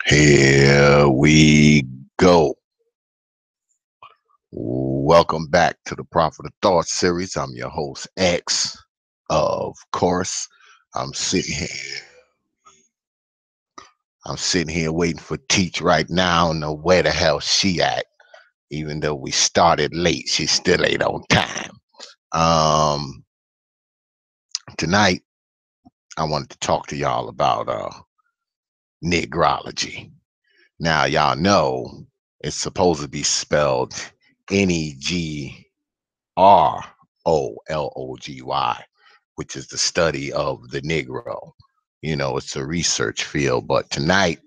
Here we go. Welcome back to the Prophet of Thought series. I'm your host, X. Of course, I'm sitting here. I'm sitting here waiting for Teach right now. I don't know where the hell she at. Even though we started late, she still ain't on time. Um, Tonight I wanted to talk to y'all about Nigrology. Now y'all know it's supposed to be spelled Negrology, which is the study of the Negro. You know, it's a research field, but tonight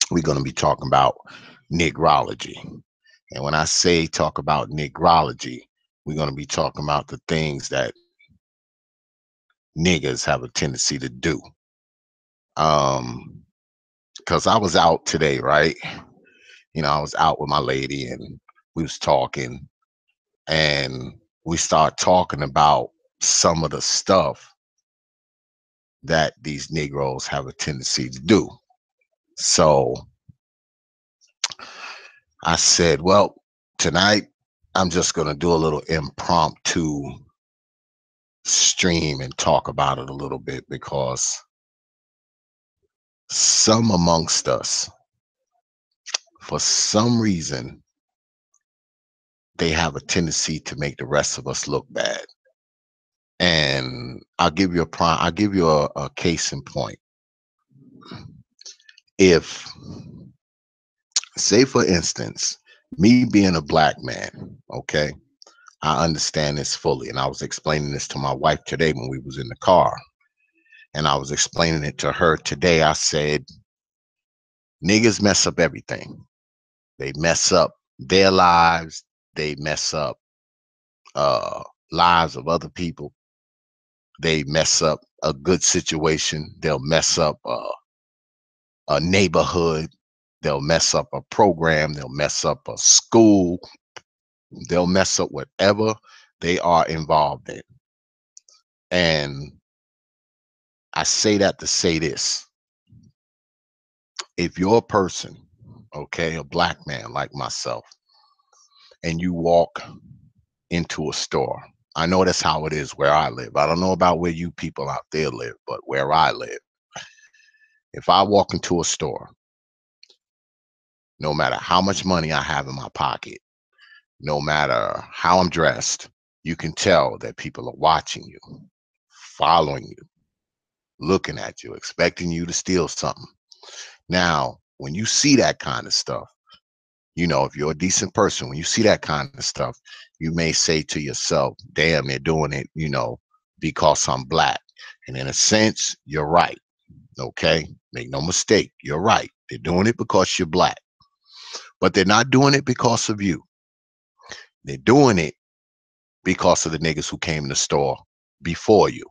we're going to be talking about Nigrology. And when I say talk about Nigrology, we're going to be talking about the things that niggers have a tendency to do. Um, because I was out today, right? You know, I was out with my lady and we was talking and we start talking about some of the stuff that these Negroes have a tendency to do. So I said, well, tonight I'm just going to do a little impromptu stream and talk about it a little bit because some amongst us, for some reason, they have a tendency to make the rest of us look bad. And I'll give you a case in point. If, say for instance, me being a black man, okay, I understand this fully. And I was explaining this to my wife today when we was in the car. And I was explaining it to her today. I said, niggas mess up everything. They mess up their lives. They mess up uh, lives of other people. They mess up a good situation. They'll mess up a neighborhood. They'll mess up a program. They'll mess up a school. They'll mess up whatever they are involved in. And I say that to say this. If you're a person, okay, a black man like myself, and you walk into a store, I know that's how it is where I live. I don't know about where you people out there live, but where I live, if I walk into a store, no matter how much money I have in my pocket, no matter how I'm dressed, you can tell that people are watching you, following you, looking at you, expecting you to steal something. Now, when you see that kind of stuff, you know, if you're a decent person, when you see that kind of stuff, you may say to yourself, damn, they're doing it, you know, because I'm black. And in a sense, you're right. Okay. Make no mistake. You're right. They're doing it because you're black, but they're not doing it because of you. They're doing it because of the niggas who came in the store before you.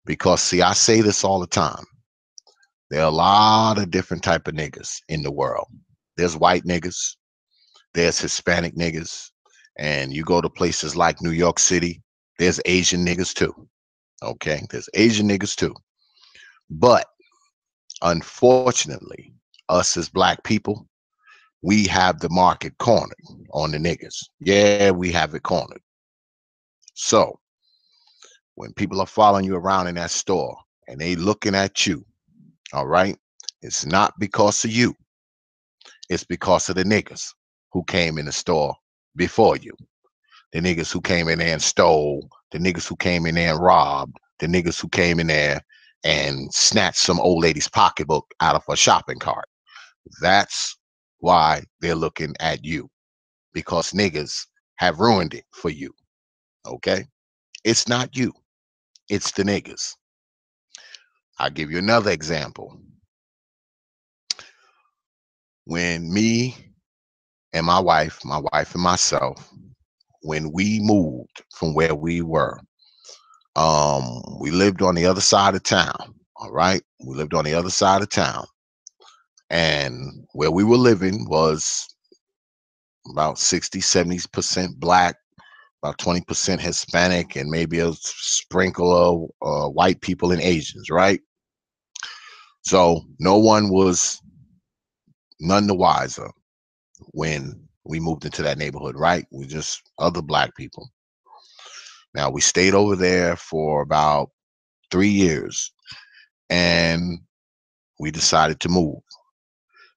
Because see, I say this all the time. There are a lot of different type of niggas in the world. There's white niggas, there's Hispanic niggas, and you go to places like New York City, there's Asian niggas too. Okay, there's Asian niggas too. But unfortunately, us as black people, we have the market cornered on the niggas. Yeah, we have it cornered. So when people are following you around in that store and they looking at you, all right, it's not because of you. It's because of the niggas who came in the store before you. The niggas who came in there and stole, the niggas who came in there and robbed, the niggas who came in there and snatched some old lady's pocketbook out of a shopping cart. That's why they're looking at you, because niggas have ruined it for you. Okay? It's not you, it's the niggas. I'll give you another example. When me and my wife and myself, when we moved from where we were, we lived on the other side of town. All right. We lived on the other side of town. And where we were living was about 60, 70% black, about 20% Hispanic, and maybe a sprinkle of white people and Asians, right? So no one was none the wiser when we moved into that neighborhood, right? We just other black people. Now we stayed over there for about 3 years and we decided to move.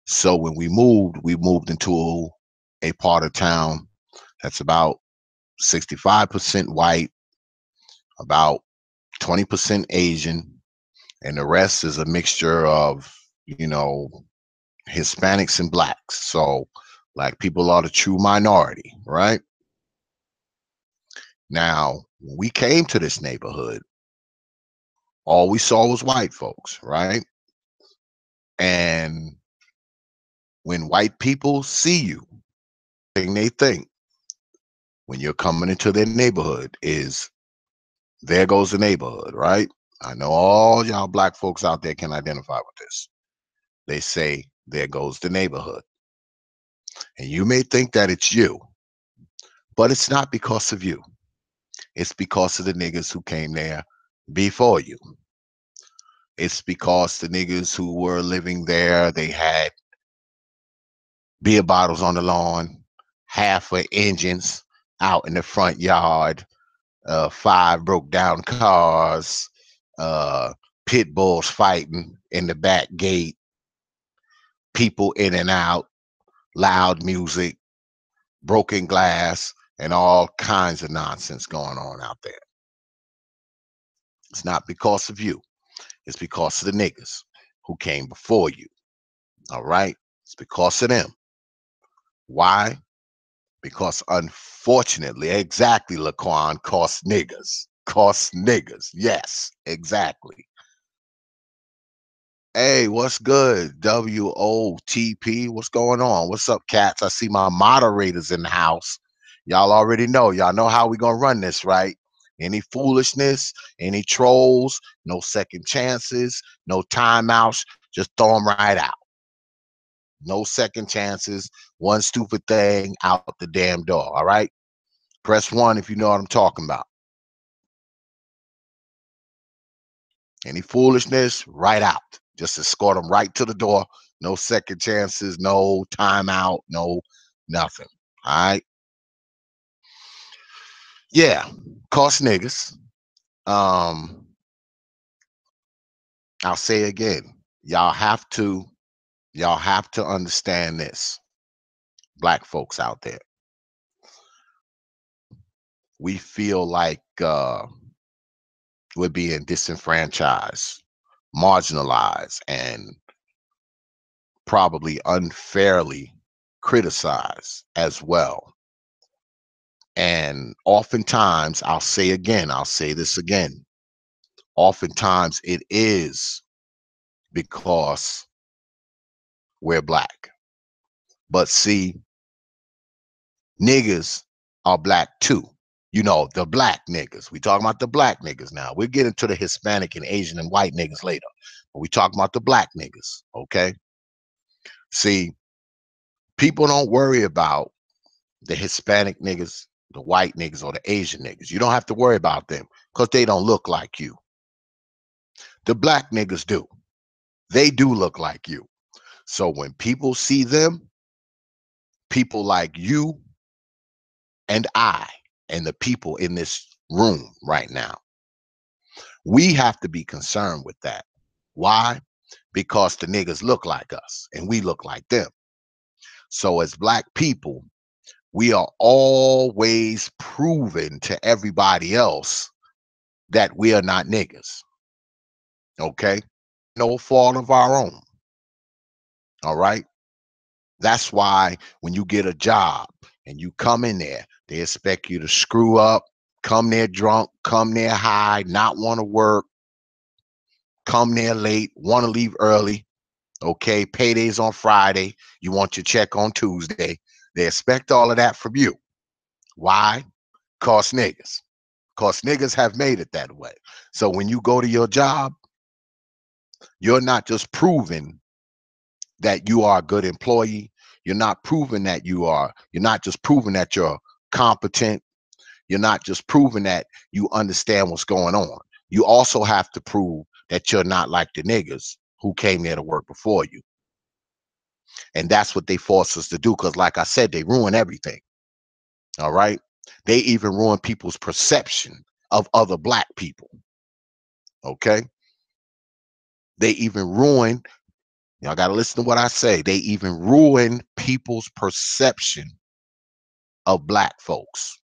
So when we moved into a part of town that's about 65% white, about 20% Asian, and the rest is a mixture of, you know, Hispanics and blacks. So black people are the true minority, right? Now, when we came to this neighborhood, all we saw was white folks, right? And when white people see you, thing they think when you're coming into their neighborhood is there goes the neighborhood, right? I know all y'all black folks out there can identify with this. They say, there goes the neighborhood. And you may think that it's you, but it's not because of you. It's because of the niggas who came there before you. It's because the niggas who were living there, they had beer bottles on the lawn, half of engines out in the front yard, 5 broke down cars, uh, pit bulls fighting in the back gate, people in and out, loud music, broken glass, and all kinds of nonsense going on out there. It's not because of you. It's because of the niggas who came before you. All right? It's because of them. Why? Because unfortunately, exactly, Laquan, cost niggas. Cost niggas. Yes, exactly. Hey, what's good? WOTP. What's going on? What's up, cats? I see my moderators in the house. Y'all already know. Y'all know how we gonna run this, right? Any foolishness, any trolls, no second chances, no timeouts. Just throw them right out. No second chances. One stupid thing out the damn door. All right. Press 1 if you know what I'm talking about. Any foolishness, right out. Just escort them right to the door. No second chances, no timeout, no nothing. All right. Yeah. Cost niggas. Um, I'll say again, y'all have to understand this, black folks out there. We feel like we're being disenfranchised, marginalized, and probably unfairly criticized as well. And oftentimes, I'll say this again. Oftentimes, it is because we're black. But see, niggas are black too. You know, the black niggas. We talking about the black niggas now. We'll get into the Hispanic and Asian and white niggas later. But we talking about the black niggas, okay? See, people don't worry about the Hispanic niggas, the white niggas, or the Asian niggas. You don't have to worry about them because they don't look like you. The black niggas do. They do look like you. So when people see them, people like you and I, and the people in this room right now, we have to be concerned with that. Why? Because the niggas look like us and we look like them. So as black people, we are always proving to everybody else that we are not niggas. Okay? No fault of our own. All right? That's why when you get a job and you come in there, they expect you to screw up, come there drunk, come there high, not want to work, come there late, want to leave early. Okay, paydays on Friday, you want your check on Tuesday. They expect all of that from you. Why? Cause niggas. Cause niggas have made it that way. So when you go to your job, you're not just proving that you are a good employee. You're not just proving that you're competent. You're not just proving that you understand what's going on. You also have to prove that you're not like the niggas who came there to work before you. And that's what they force us to do. Because, like I said, they ruin everything. All right. They even ruin people's perception of other black people. Okay. They even ruin, y'all got to listen to what I say. They even ruin people's perception of black folks.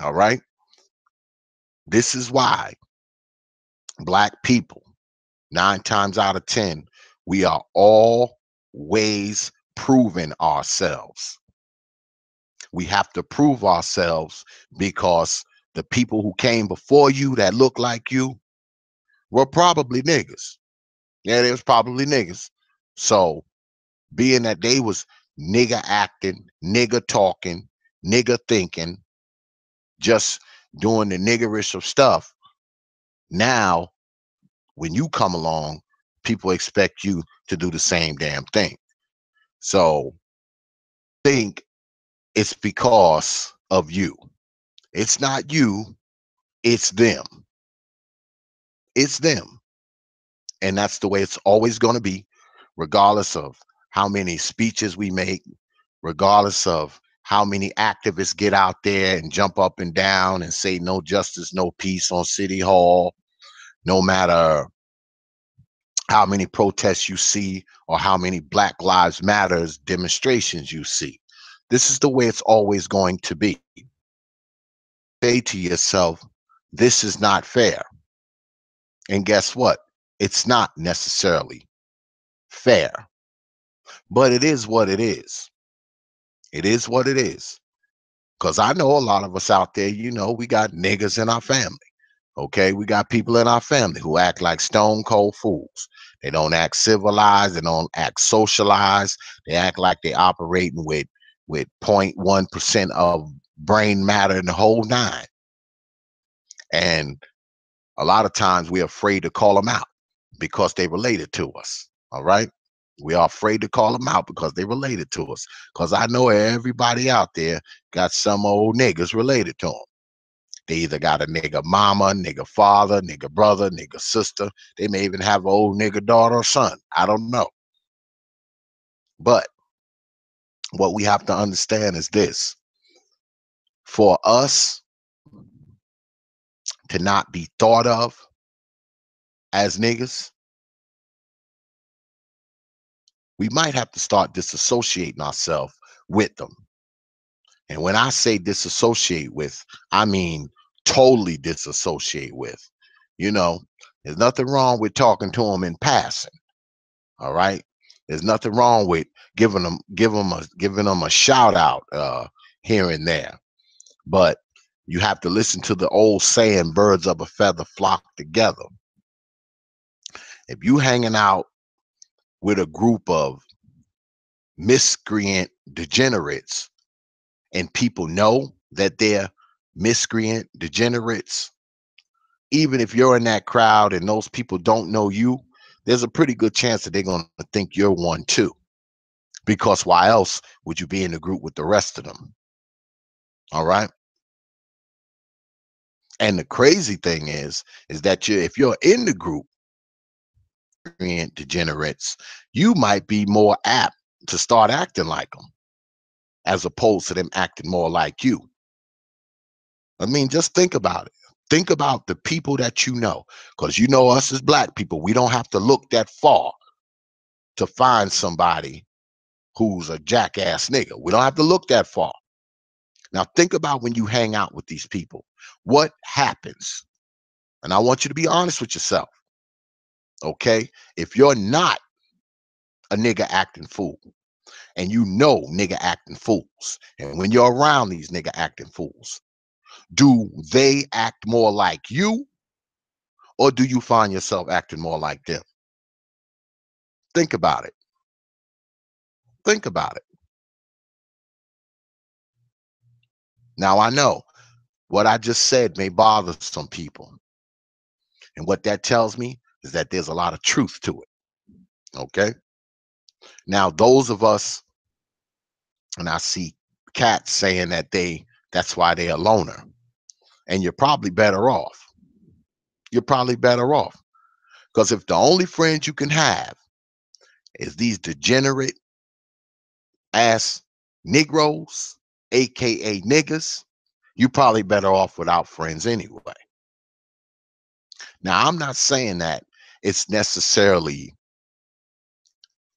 All right. This is why black people, 9 times out of 10, we are always proving ourselves. We have to prove ourselves because the people who came before you that look like you were probably niggas. Yeah, they was probably niggas. So being that they was nigger acting, nigger talking, nigger thinking, just doing the niggerish of stuff, now when you come along, people expect you to do the same damn thing. So think it's because of you. It's not you, it's them. It's them. And that's the way it's always going to be, regardless of how many speeches we make, regardless of how many activists get out there and jump up and down and say no justice, no peace on City Hall, no matter how many protests you see or how many Black Lives Matters demonstrations you see. This is the way it's always going to be. Say to yourself, this is not fair. And guess what? It's not necessarily fair, but it is what it is. It is what it is. Because I know a lot of us out there, we got niggas in our family. Okay, we got people in our family who act like stone cold fools. They don't act civilized. They don't act socialized. They act like they operating with 0.1% of brain matter in the whole nine. And a lot of times we're afraid to call them out because they related to us. All right. We are afraid to call them out because they related to us. Because I know everybody out there got some old niggas related to them. They either got a nigga mama, nigga father, nigga brother, nigga sister. They may even have an old nigga daughter or son. I don't know. But what we have to understand is this. For us to not be thought of as niggas, we might have to start disassociating ourselves with them. And when I say disassociate with, I mean totally disassociate with. You know, there's nothing wrong with talking to them in passing. All right. There's nothing wrong with giving them a shout out here and there. But you have to listen to the old saying, birds of a feather flock together. If you hanging out with a group of miscreant degenerates and people know that they're miscreant degenerates, even if you're in that crowd and those people don't know you, there's a pretty good chance that they're going to think you're one too. Because why else would you be in the group with the rest of them? All right. And the crazy thing is that if you're in the group, degenerates, you might be more apt to start acting like them as opposed to them acting more like you. I mean, just think about it. Think about the people that you know, because us as black people, we don't have to look that far to find somebody who's a jackass nigga. We don't have to look that far. Now, think about when you hang out with these people. What happens? And I want you to be honest with yourself. Okay? If you're not a nigga acting fool, and nigga acting fools, and when you're around these nigga acting fools, do they act more like you, or do you find yourself acting more like them? Think about it. Think about it. Now, I know what I just said may bother some people. And what that tells me is that there's a lot of truth to it. Okay. Now, those of us, and I see cats saying that's why they're a loner. And you're probably better off. You're probably better off. Because if the only friends you can have is these degenerate ass Negroes, aka niggas, you probably better off without friends anyway. Now, I'm not saying that it's necessarily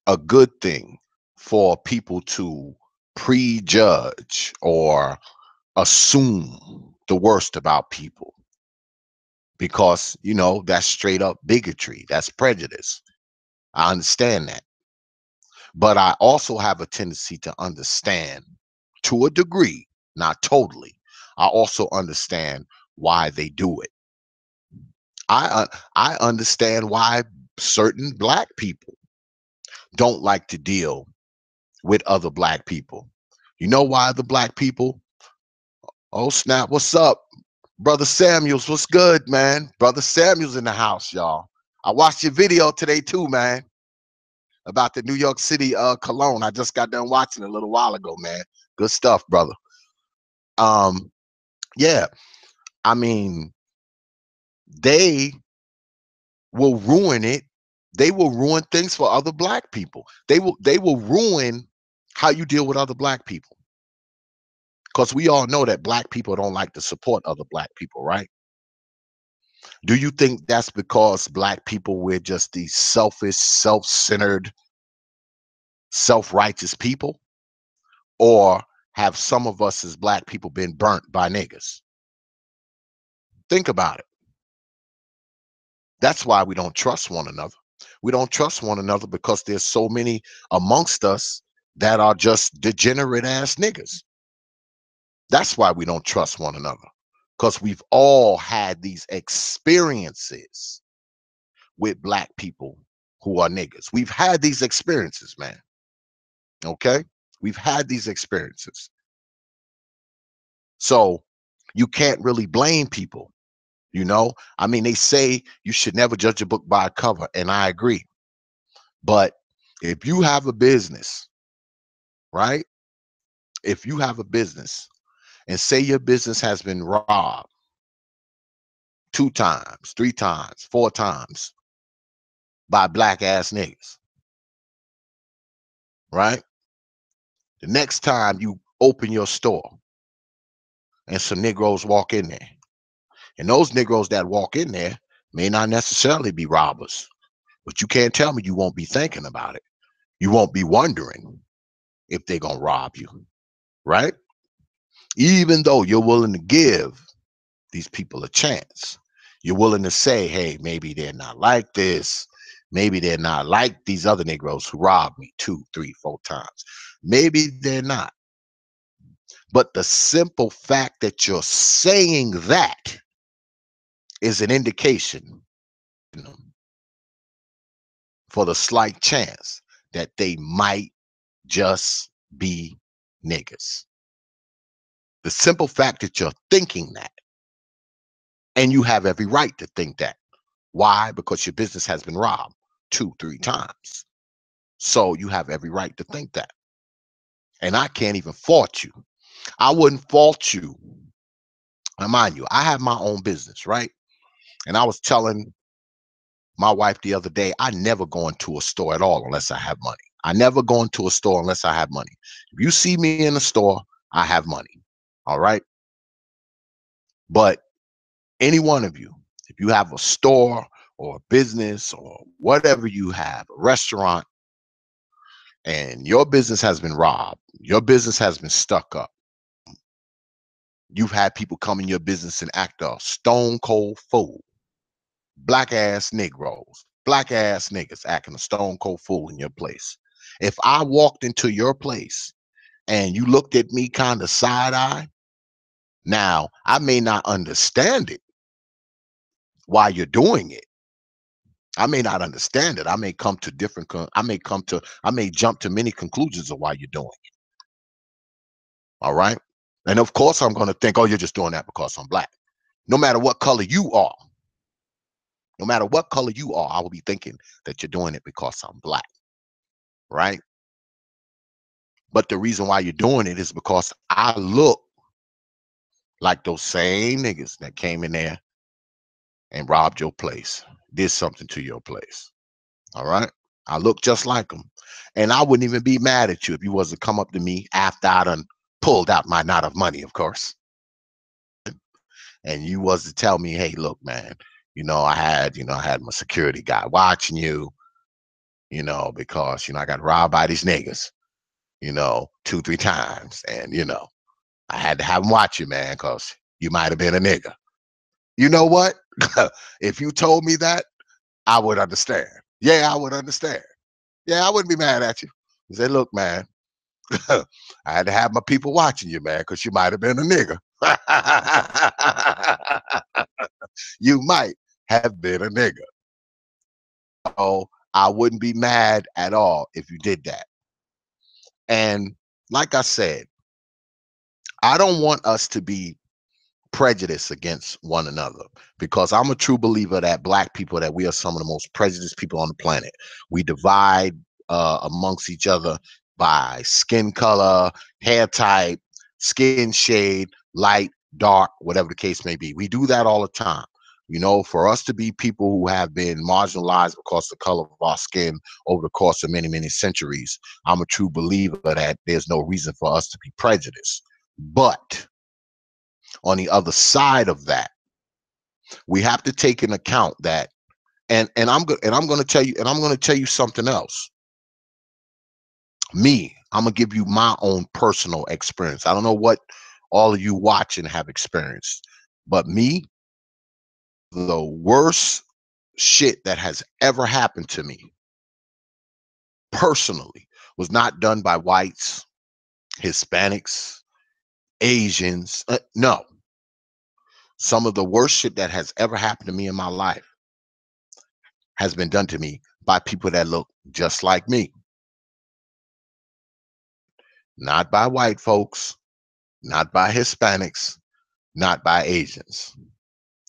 a good thing for people to prejudge or assume the worst about people, because that's straight up bigotry, that's prejudice. I understand that, but I also have a tendency to understand, to a degree, not totally. I also understand why they do it. I understand why certain black people don't like to deal with other black people. You know why the black people? Oh snap! What's up, brother Samuels? What's good, man? Brother Samuels in the house, y'all. I watched your video today too, man, about the New York City cologne. I just got done watching it a little while ago, man. Good stuff, brother. Um, yeah, I mean, they will ruin it. They will ruin things for other black people. They will ruin how you deal with other black people. Because we all know that black people don't like to support other black people, right? Do you think that's because black people, we're just these selfish, self-centered, self-righteous people? Or have some of us as black people been burnt by niggas? Think about it. That's why we don't trust one another. We don't trust one another because there's so many amongst us that are just degenerate ass niggas. That's why we don't trust one another, because we've all had these experiences with black people who are niggas. We've had these experiences, man. Okay? We've had these experiences. So you can't really blame people, I mean, they say you should never judge a book by a cover, and I agree. But if you have a business, right? If you have a business and say your business has been robbed 2 times, 3 times, 4 times by black ass niggas, right? The next time you open your store and some Negroes walk in there, and those Negroes that walk in there may not necessarily be robbers, but you can't tell me you won't be thinking about it. You won't be wondering if they're going to rob you, right? Even though you're willing to give these people a chance, you're willing to say, hey, maybe they're not like this. Maybe they're not like these other Negroes who robbed me 2, 3, 4 times. Maybe they're not. But the simple fact that you're saying that is an indication for the slight chance that they might just be niggas. The simple fact that you're thinking that, and you have every right to think that. Why? Because your business has been robbed 2, 3 times. So you have every right to think that. And I can't even fault you. I wouldn't fault you. Now, mind you, I have my own business, right? And I was telling my wife the other day, I never go into a store at all unless I have money. I never go into a store unless I have money. If you see me in a store, I have money. All right. But any one of you, if you have a store or a business or whatever you have, a restaurant, and your business has been robbed, your business has been stuck up, you've had people come in your business and act a stone cold fool, black ass Negroes, black ass niggas acting a stone cold fool in your place. If I walked into your place and you looked at me kind of side eye, now I may not understand it, why you're doing it. I may not understand it. I may come to I may jump to many conclusions of why you're doing it. All right. And of course, I'm going to think, oh, you're just doing that because I'm black. No matter what color you are, no matter what color you are, I will be thinking that you're doing it because I'm black. Right. But the reason why you're doing it is because I look like those same niggas that came in there and robbed your place. did something to your place. All right. I look just like them. And I wouldn't even be mad at you if you was to come up to me after I done pulled out my knot of money, of course. And you was to tell me, hey, look, man, I had my security guy watching you, because, I got robbed by these niggas, 2, 3 times. And, I had to have him watch you, man, because you might have been a nigga. You know what? If you told me that, I would understand. Yeah, I would understand. Yeah, I wouldn't be mad at you. You say, look, man, I had to have my people watching you, man, because you might have been a nigga. You might have been a nigga. So I wouldn't be mad at all if you did that. And like I said, I don't want us to be prejudice against one another, because I'm a true believer that black people, that we are some of the most prejudiced people on the planet. We divide amongst each other by skin color, hair type, skin shade, light, dark, whatever the case may be. We do that all the time. For us to be people who have been marginalized because of the color of our skin over the course of many, many centuries, I'm a true believer that there's no reason for us to be prejudiced. But on the other side of that, we have to take into account that, and I'm going to tell you, something else. I'm going to give you my own personal experience. I don't know what all of you watching have experienced, but me, the worst shit that has ever happened to me personally was not done by whites, Hispanics, Asians. No, some of the worst shit that has ever happened to me in my life has been done to me by people that look just like me. Not by white folks, not by Hispanics, not by Asians.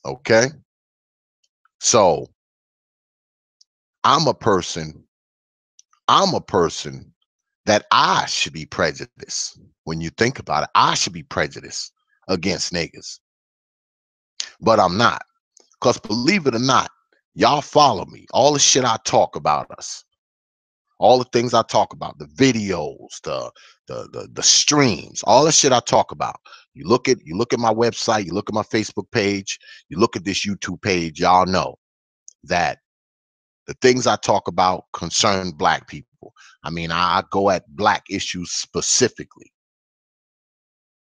Okay? So I'm a person, I'm a person that I should be prejudiced. When you think about it, I should be prejudiced against niggas. But I'm not. Because believe it or not, y'all follow me. All the shit I talk about us, all the things I talk about, the videos, the streams, all the shit I talk about. You look at my website, you look at my Facebook page, you look at this YouTube page, y'all know that the things I talk about concern black people. I mean, I go at black issues specifically.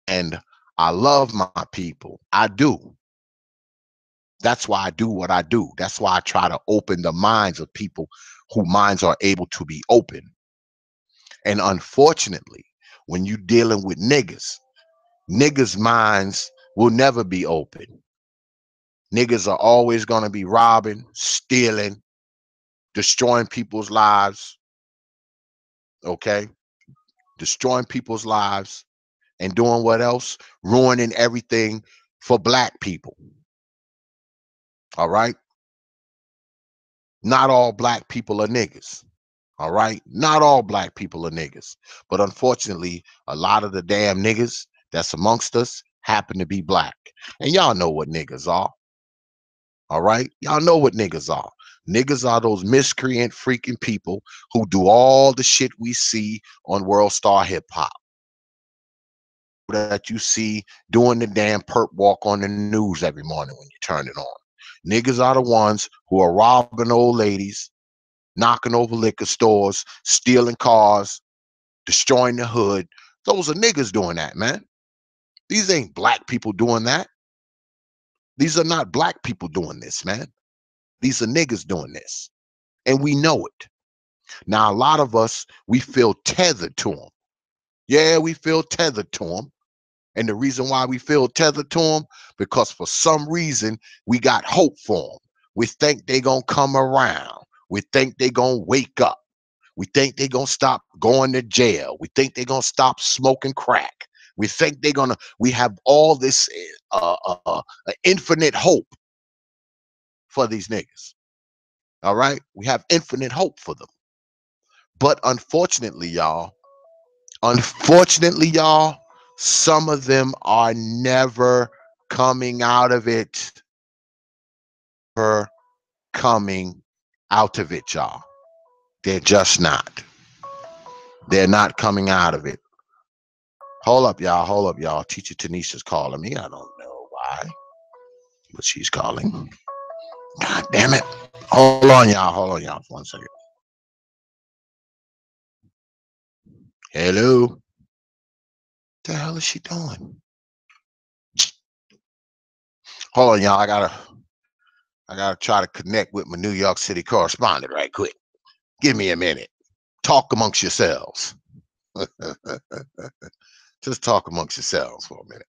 And I love my people. I do. That's why I do what I do. That's why I try to open the minds of people whose minds are able to be open. And unfortunately, when you're dealing with niggas' minds will never be open. Niggas are always going to be robbing, stealing, destroying people's lives, okay? Destroying people's lives and doing what else? Ruining everything for black people. All right? Not all black people are niggas. All right? Not all black people are niggas. But unfortunately, a lot of the damn niggas that's amongst us happen to be black. And y'all know what niggas are. All right? Y'all know what niggas are. Niggas are those miscreant freaking people who do all the shit we see on World Star Hip Hop. That you see doing the damn perp walk on the news every morning when you turn it on. Niggas are the ones who are robbing old ladies, knocking over liquor stores, stealing cars, destroying the hood. Those are niggas doing that, man. These ain't black people doing that. These are not black people doing this, man. These are niggas doing this. And we know it. Now, a lot of us, we feel tethered to them. Yeah, we feel tethered to them. And the reason why we feel tethered to them, because for some reason, we got hope for them. We think they gonna come around. We think they gonna wake up. We think they gonna stop going to jail. We think they gonna stop smoking crack. We have all this infinite hope for these niggas. All right? We have infinite hope for them. But unfortunately, y'all, some of them are never coming out of it. coming out of it, y'all. They're just not. They're not coming out of it. Hold up, y'all. Hold up, y'all. Teacher Tanisha's calling me. I don't know why, but she's calling. God damn it. Hold on, y'all. Hold on, y'all, for 1 second. Hello. What the hell is she doing? Hold on, y'all. I gotta try to connect with my New York City correspondent right quick. Give me a minute. Talk amongst yourselves. Just talk amongst yourselves for a minute.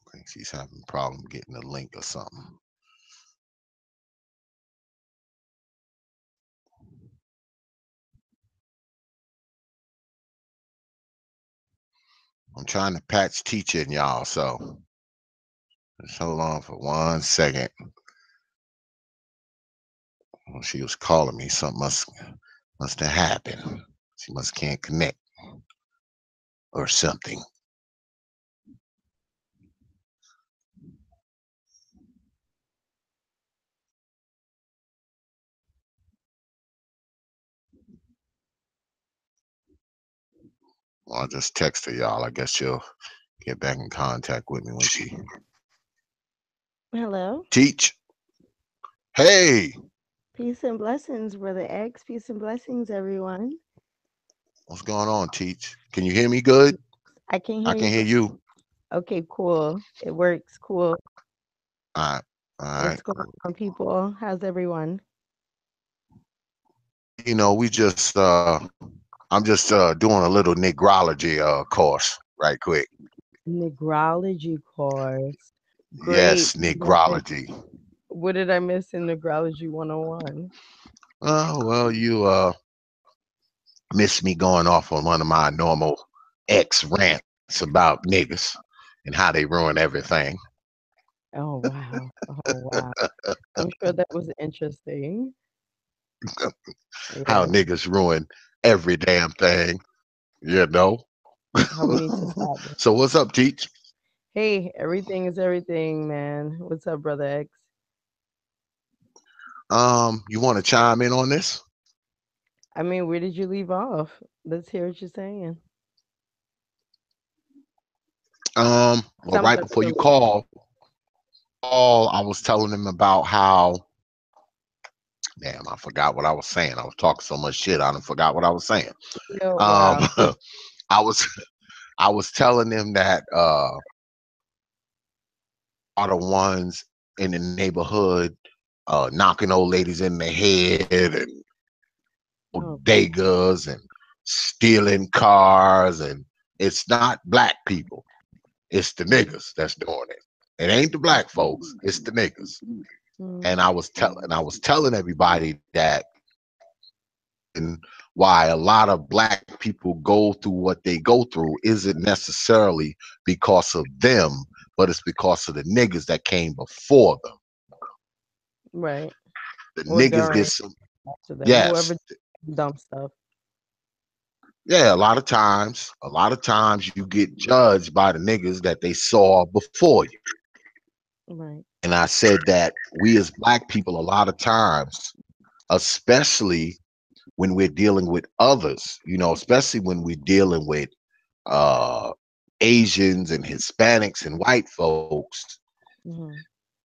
I think she's having a problem getting a link or something. I'm trying to patch teacher in y'all, so just hold on for 1 second. When she was calling me, something must have happened. She must can't connect or something. Well, I just texted y'all. I guess she'll get back in contact with me when she Hello. teach. Hey, Peace and blessings, Brother X. Peace and blessings, everyone. what's going on, teach? Can you hear me good? I can I hear can you. hear you. Okay, cool. It works. Cool. All right, all right. What's going on, people? How's everyone? We just I'm just doing a little Nigrology course right quick. Negrology course. Great. Yes, Nigrology. What did I miss in Negrology 101? Oh well, you missed me going off on one of my normal ex rants about niggas and how they ruin everything. Oh, wow. Oh, wow. I'm sure that was interesting. How Yes. niggas ruin every damn thing, you know. How we need to stop this. So what's up, teach? Hey, everything is everything, man. What's up, Brother X? You want to chime in on this? I mean, where did you leave off? Let's hear what you're saying. Well, right Somewhat before you familiar. call, I was telling them about how. Damn, I forgot what I was saying. I was talking so much shit, I done forgot what I was saying. Oh, Um, wow. I was I was telling them that are the ones in the neighborhood knocking old ladies in the head and Oh, bodegas and stealing cars, and it's not black people. It's the niggas that's doing it. It ain't the black folks. It's the niggas. mm, And I was telling everybody that and why a lot of black people go through what they go through isn't necessarily because of them, but it's because of the niggas that came before them. right. The Or niggas did during some. to them, Yes, whoever dumb stuff. yeah. A lot of times you get judged by the niggas that they saw before you. Right. And I said that we as black people, a lot of times, especially when we're dealing with others, especially when we're dealing with uh, Asians and Hispanics and white folks, Hmm.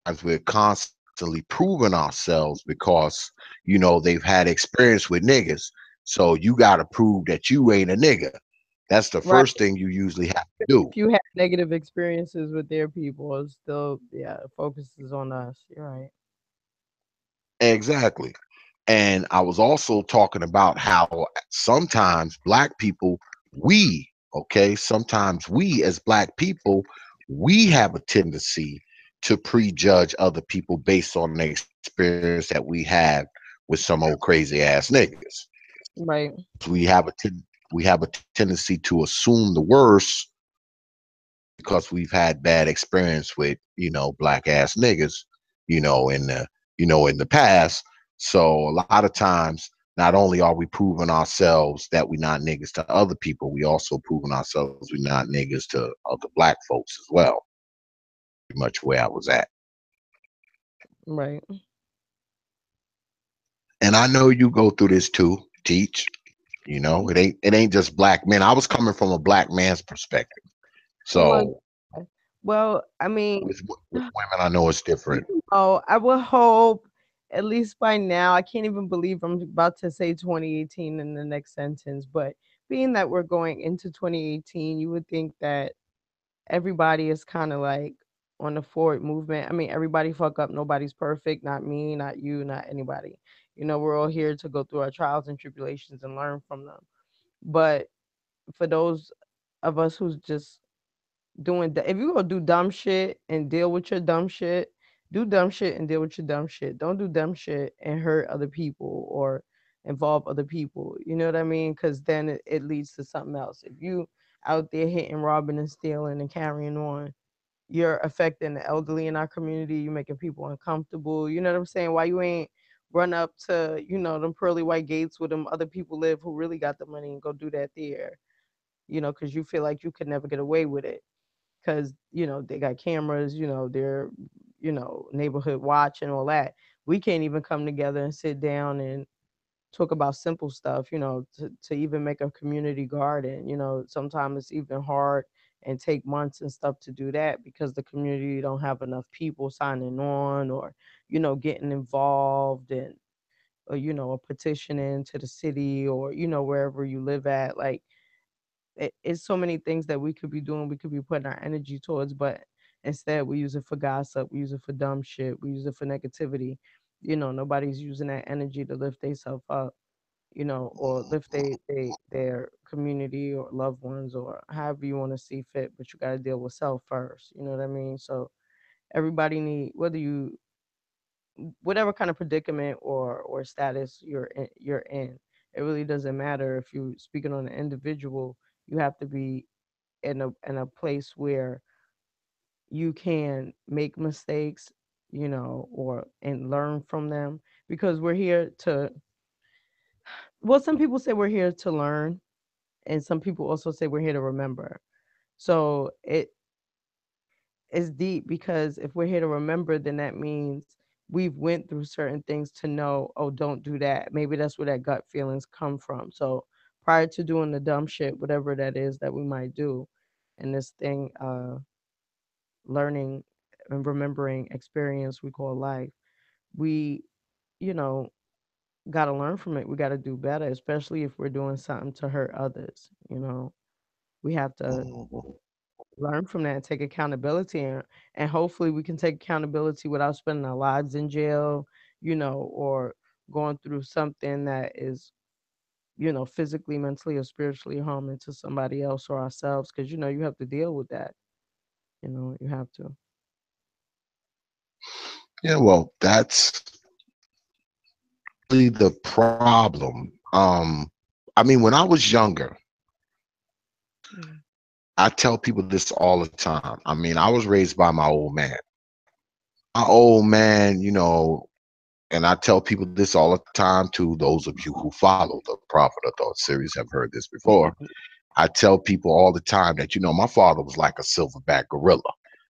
as we're constantly proving ourselves because, they've had experience with niggas. So you got to prove that you ain't a nigga. That's the Right. first thing you usually have to do. If you have negative experiences with their people, it's still, yeah, it focuses on us. You're right. Exactly. And I was also talking about how sometimes black people, sometimes we as black people, we have a tendency to prejudge other people based on the experience that we had with some old crazy ass niggas. Right. We have a tendency to assume the worst because we've had bad experience with, black ass niggas, in the past. So a lot of times, not only are we proving ourselves that we're not niggas to other people, we also proving ourselves we're not niggas to other black folks as well. Pretty much where I was at. Right. And I know you go through this too, teach. You know, it ain't just black men. I was coming from a black man's perspective. Well, So yeah. Well, I mean, with women, I know it's you different. know, I would hope at least by now. I can't even believe I'm about to say 2018 in the next sentence, but being that we're going into 2018, you would think that everybody is kind of like on the forward movement. I mean, everybody fuck up. Nobody's perfect. Not me, not you, not anybody. You know, we're all here to go through our trials and tribulations and learn from them. But for those of us who's just doing, if you gonna do dumb shit and deal with your dumb shit, do dumb shit and deal with your dumb shit. Don't do dumb shit and hurt other people or involve other people. You know what I mean? Because then it leads to something else. If you out there hitting, robbing, and stealing and carrying on, you're affecting the elderly in our community. You're making people uncomfortable. You know what I'm saying? Why you ain't run up to, you know, them pearly white gates where them other people live who really got the money and go do that there? You know, because you feel like you could never get away with it because, you know, they got cameras, you know, they're, you know, neighborhood watch and all that. We can't even come together and sit down and talk about simple stuff, you know, to even make a community garden. You know, sometimes it's even hard and take months and stuff to do that because the community don't have enough people signing on or, you know, getting involved and, or, you know, a petitioning to the city or, you know, wherever you live at. Like, it's so many things that we could be doing, we could be putting our energy towards, but instead we use it for gossip, we use it for dumb shit, we use it for negativity. You know, nobody's using that energy to lift themselves up, you know, or lift their community or loved ones or however you want to see fit, but you got to deal with self first. You know what I mean? So everybody need, whether you, whatever kind of predicament or status you're in, it really doesn't matter. If you speaking on an individual, you have to be in a place where you can make mistakes, you know, or and learn from them, because we're here to, well, some people say we're here to learn and some people also say we're here to remember. So it is deep, because if we're here to remember, then that means we've went through certain things to know, oh, don't do that. Maybe that's where that gut feelings come from. So prior to doing the dumb shit, whatever that is that we might do in this thing, learning and remembering experience we call life, we, you know, got to learn from it. We got to do better, especially if we're doing something to hurt others. You know, we have to Mhm. learn from that and take accountability, and hopefully we can take accountability without spending our lives in jail, you know, or going through something that is, you know, physically, mentally, or spiritually harming to somebody else or ourselves, because, you know, you have to deal with that. You know, you have to. Yeah, well, that's really the problem. I mean, when I was younger, Mm. I tell people this all the time. I mean, I was raised by my old man. My old man, you know, and I tell people this all the time too. Those of you who follow the Prophet of Thought series have heard this before. I tell people all the time that, you know, my father was like a silverback gorilla.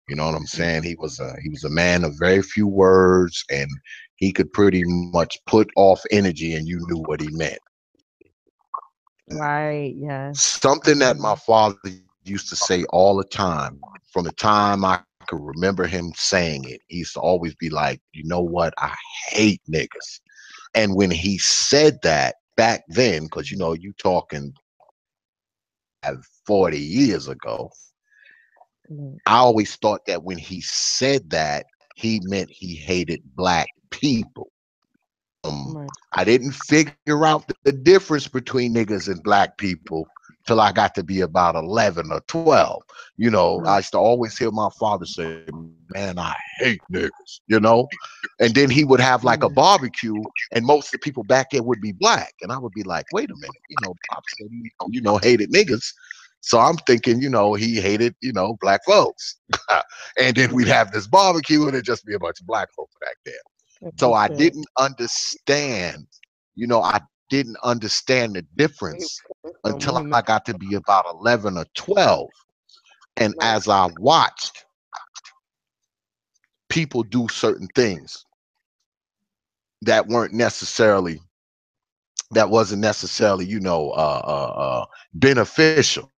You know what I'm saying? He was a man of very few words, and he could pretty much put off energy and you knew what he meant. Right. Yes. Something that my Mhm. father used to say all the time, from the time I could remember him saying it, he used to always be like, you know what? I hate niggas. And when he said that back then, because you know, you talking at 40 years ago, Mhm. I always thought that when he said that, he meant he hated black people. Right. I didn't figure out the difference between niggas and black people till I got to be about 11 or 12. You know, I used to Right. always hear my father say, man, I hate niggas, you know? And then he would have like a Yeah. barbecue, and most of the people back there would be black. And I would be like, wait a minute, you know, Pop said he, you know, hated niggas. So I'm thinking, you know, he hated, you know, black folks. And then we'd have this barbecue and it'd just be a bunch of black folks back there. So I Understood. didn't understand, I didn't understand the Where he difference was coming until from I when he got to be about 11 or 12. And right, as I watched people do certain things that weren't necessarily, that wasn't necessarily, beneficial.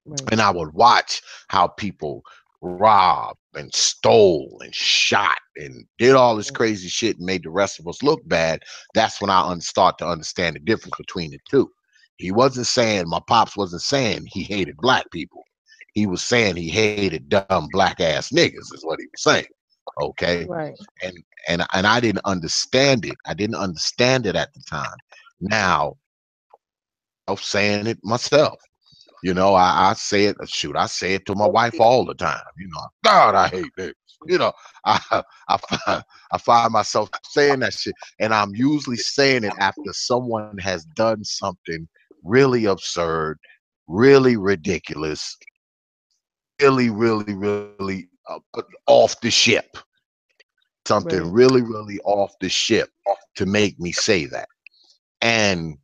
right, And I would watch how people robbed and stole and shot and did all this right, crazy shit and made the rest of us look bad. That's when I start to understand the difference between the two. He wasn't saying, my pops wasn't saying he hated black people. He was saying he hated dumb black ass niggas, is what he was saying. Okay. right, And and I didn't understand it. I didn't understand it at the time. Now I'm saying it myself. I say it, shoot, I say it to my wife all the time. God, I hate this. You know, I, I find myself saying that shit, and I'm usually saying it after someone has done something really absurd, really ridiculous, really off the ship. Something right, really off the ship to make me say that. And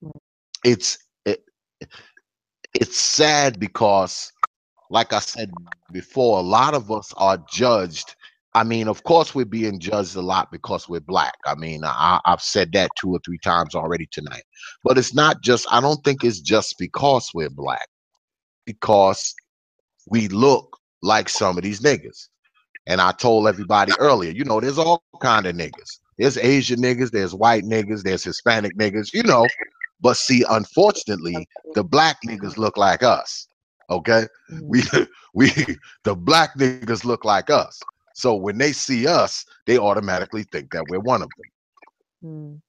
right, it's it, it's sad because, like I said before, a lot of us are judged. I mean, of course, we're being judged a lot because we're black. I mean, I've said that 2 or 3 times already tonight. But it's not just, I don't think it's just because we're black, because we look like some of these niggas. And I told everybody earlier, there's all kind of niggas. There's Asian niggas, there's white niggas, there's Hispanic niggas. But see, unfortunately, the black niggas look like us. Okay, mm-hmm, we we the black niggas look like us. So when they see us, they automatically think that we're one of them. mm,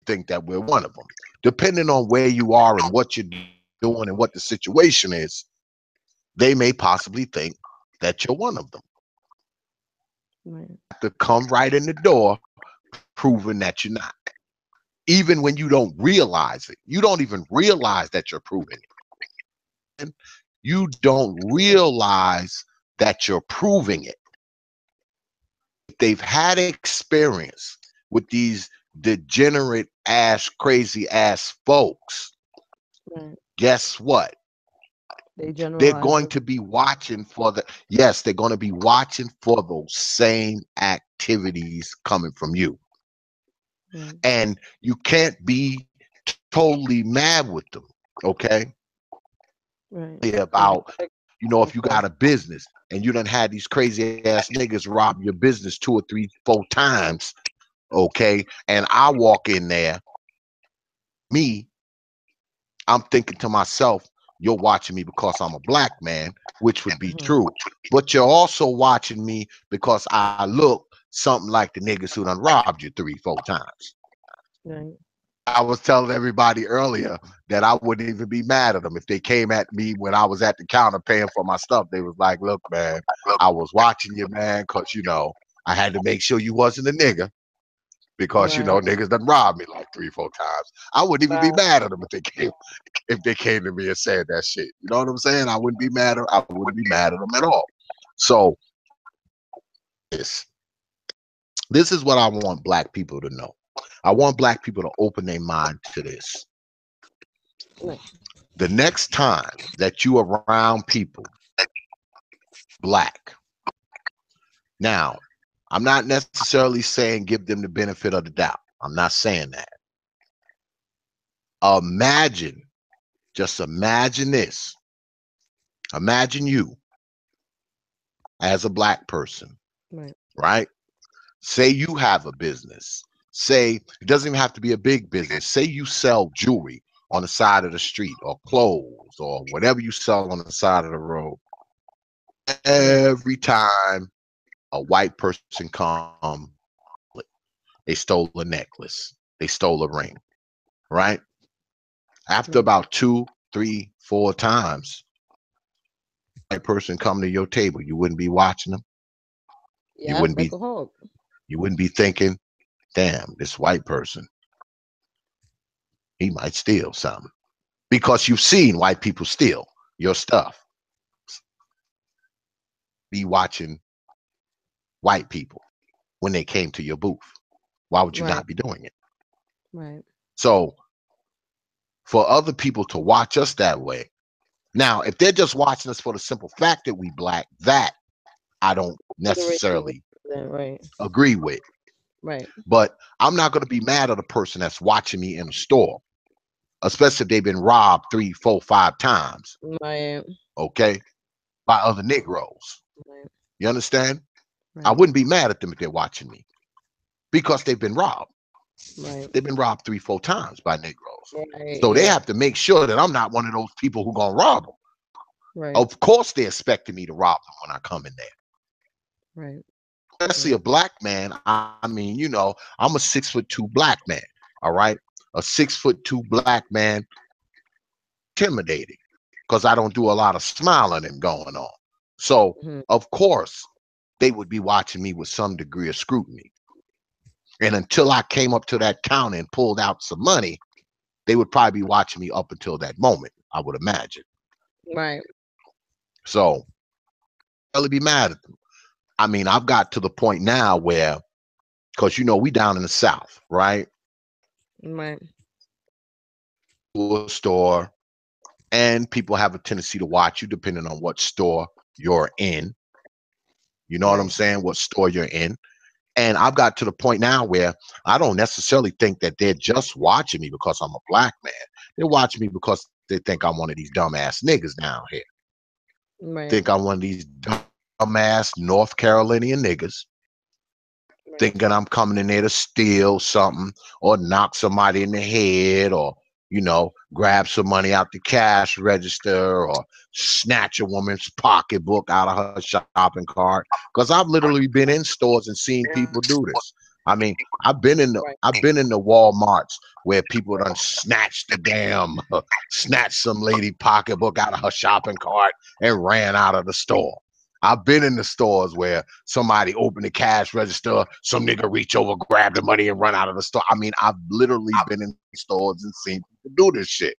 Think that we're one of them. Depending on where you are and what you're doing and what the situation is, they may possibly think that you're one of them. right, To come right in the door proving that you're not. Even when you don't realize it. You don't even realize that you're proving it. You don't realize that you're proving it. They've had experience with these degenerate ass, crazy ass folks. right. Guess what? They They're generalize going it. to be watching for yes, they're going to be watching for those same activities coming from you. Right, And you can't be totally mad with them. Okay. right. Because About, if you got a business and you done had these crazy ass niggas rob your business 2 or 3, 4 times, okay, and I walk in there, me, I'm thinking to myself, you're watching me because I'm a black man, which would be uh-huh, true, but you're also watching me because I look something like the niggas who done robbed you 3, 4 times. right, I was telling everybody earlier that I wouldn't even be mad at them if they came at me when I was at the counter paying for my stuff. They was like, "Look, man, I was watching you, man, because I had to make sure you wasn't a nigga because right, niggas done robbed me like 3, 4 times." I wouldn't even be right, mad at them if they came to me and said that shit. You know what I'm saying? I wouldn't be mad. I wouldn't be mad at them at all. So this this is what I want black people to know. I want black people to open their mind to this. right, The next time that you around people black, now I'm not necessarily saying give them the benefit of the doubt. I'm not saying that. Imagine, just imagine this. Imagine you as a black person, right, right? Say you have a business. Say it doesn't even have to be a big business. Say you sell jewelry on the side of the street or clothes or whatever you sell on the side of the road. right, Every time a white person come, they stole a necklace, they stole a ring, right? After right. about 2, 3, 4 times, white person come to your table, you wouldn't be watching them. You Yep, wouldn't like be a Hulk. you wouldn't be thinking, damn, this white person, he might steal something. Because you've seen white people steal your stuff. Be watching white people. when they came to your booth? Why would you Right. not be doing it? Right. So for other people to watch us that way, now if they're just watching us for the simple fact that we black, that I don't Consideration necessarily right. agree with. Right. But I'm not going to be mad at a person that's watching me in a store, especially if they've been robbed 3, 4, 5 times, Right. okay, by other Negroes. Right. You understand? I Right. wouldn't be mad at them if they're watching me because they've been robbed. Right. They've been robbed 3, 4 times by Negroes. Right. So they Yeah. have to make sure that I'm not one of those people who gonna rob them. Right. Of course, they're expecting me to rob them when I come in there. Right. Especially Right. a black man. I mean, I'm a 6'2" black man. All right, a 6'2" black man, intimidating because I don't do a lot of smiling and going on. So Mhm. of course they would be watching me with some degree of scrutiny. And until I came up to that counter and pulled out some money, they would probably be watching me up until that moment, I would imagine. Right. So I'll be mad at them. I mean, I've got to the point now where, because we down in the South, right? Right. To a store, and people have a tendency to watch you depending on what store you're in. You know what I'm Right. saying? What store you're in. And I've got to the point now where I don't necessarily think that they're just watching me because I'm a black man. They're watching me because they think I'm one of these dumbass niggas down here. Right. Think I'm one of these dumbass North Carolinian niggas Right. thinking I'm coming in there to steal something or knock somebody in the head or, grab some money out the cash register or snatch a woman's pocketbook out of her shopping cart. Because I've literally been in stores and seen people do this. I mean, Right. I've been in the Walmarts where people done snatched the damn snatched some lady pocketbook out of her shopping cart and ran out of the store. I've been in the stores where somebody opened the cash register, some nigga reach over, grab the money, and run out of the store. I mean, I've literally been in stores and seen people do this shit.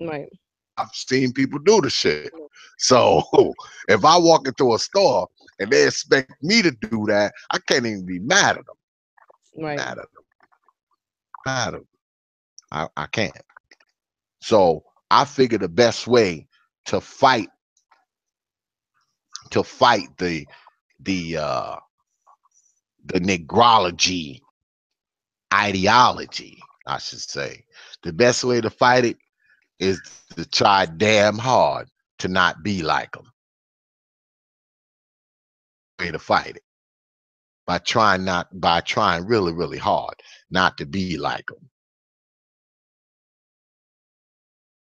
Right. I've seen people do the shit. So if I walk into a store and they expect me to do that, I can't even be mad at them. Right. Mad at them. Mad at them. I can't. So I figure the best way to fight the the Nigrology ideology, I should say. The best way to fight it is to try damn hard to not be like them. Way to fight it by trying really really hard not to be like them.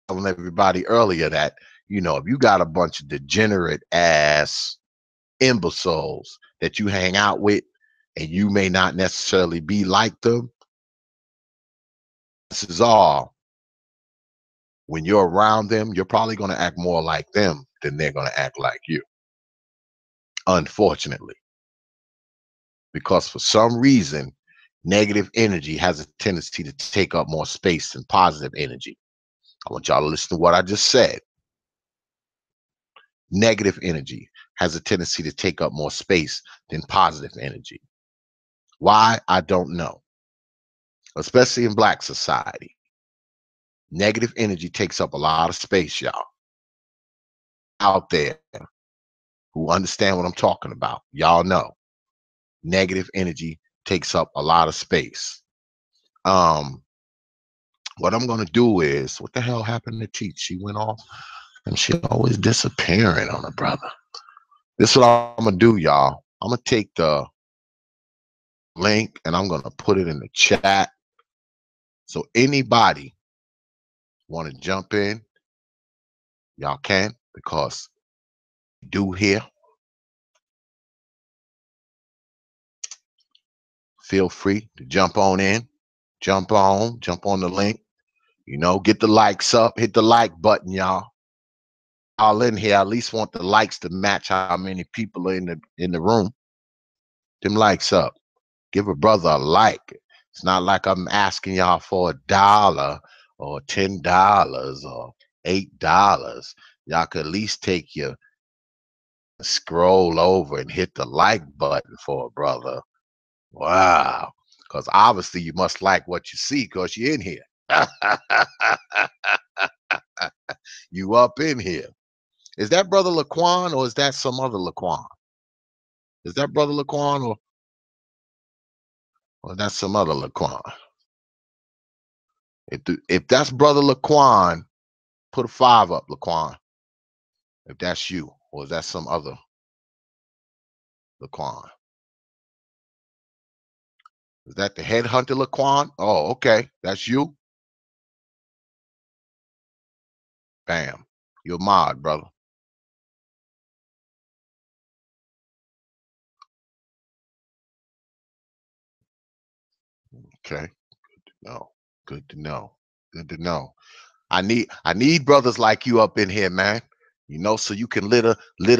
Telling everybody earlier that if you got a bunch of degenerate ass imbeciles that you hang out with, and you may not necessarily be like them, this is all. When you're around them, you're probably going to act more like them than they're going to act like you. Unfortunately, because for some reason, negative energy has a tendency to take up more space than positive energy. I want y'all to listen to what I just said. Negative energy has a tendency to take up more space than positive energy. Why? I don't know. Especially in black society, negative energy takes up a lot of space, y'all. Out there who understand what I'm talking about, y'all know negative energy takes up a lot of space. Um, what I'm gonna do is, what the hell happened to Teach? She went off, and she always disappearing on her brother. This is what I'm gonna do, y'all. I'm gonna take the link and I'm gonna put it in the chat. So anybody want to jump in, y'all can, because we do here. Feel free to jump on in, jump on the link. Get the likes up, hit the like button, y'all. All in here, I at least want the likes to match how many people are in the room. Them likes up. Give a brother a like. It's not like I'm asking y'all for $1 or $10 or $8. Y'all could at least take your scroll over and hit the like button for a brother. Wow. Because obviously you must like what you see because you're in here. You up in here. Is that brother Laquan or is that some other Laquan? Is that brother Laquan or that's some other Laquan? If that's brother Laquan, put a 5 up, Laquan. If that's you, or is that some other Laquan? Is that the headhunter Laquan? Oh, okay. That's you. Bam. You're a mod, brother. Okay. No. Good to know. Good to know. I need brothers like you up in here, man. You know, so you can litter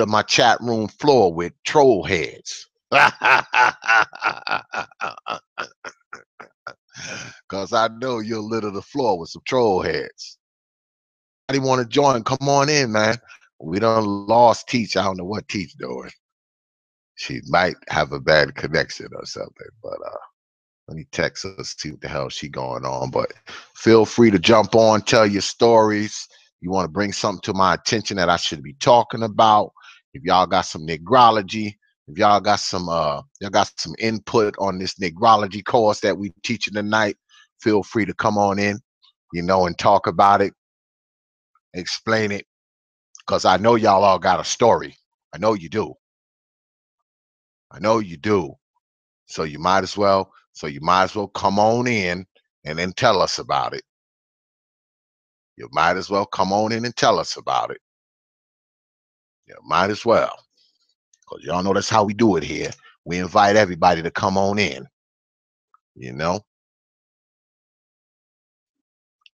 my chat room floor with troll heads. Cause I know you'll litter the floor with some troll heads. Anybody want to join? Come on in, man. We done lost Teach. I don't know what Teach doing. She might have a bad connection or something, but let me text her, see what the hell she going on. But feel free to jump on, tell your stories. You want to bring something to my attention that I should be talking about. If y'all got some Nigrology, if y'all got some input on this Nigrology course that we teaching tonight, feel free to come on in, you know, and talk about it, explain it, because I know y'all all got a story. I know you do. I know you do. So you might as well, come on in and then tell us about it. You might as well come on in and tell us about it. You might as well. Because y'all know that's how we do it here. We invite everybody to come on in. You know,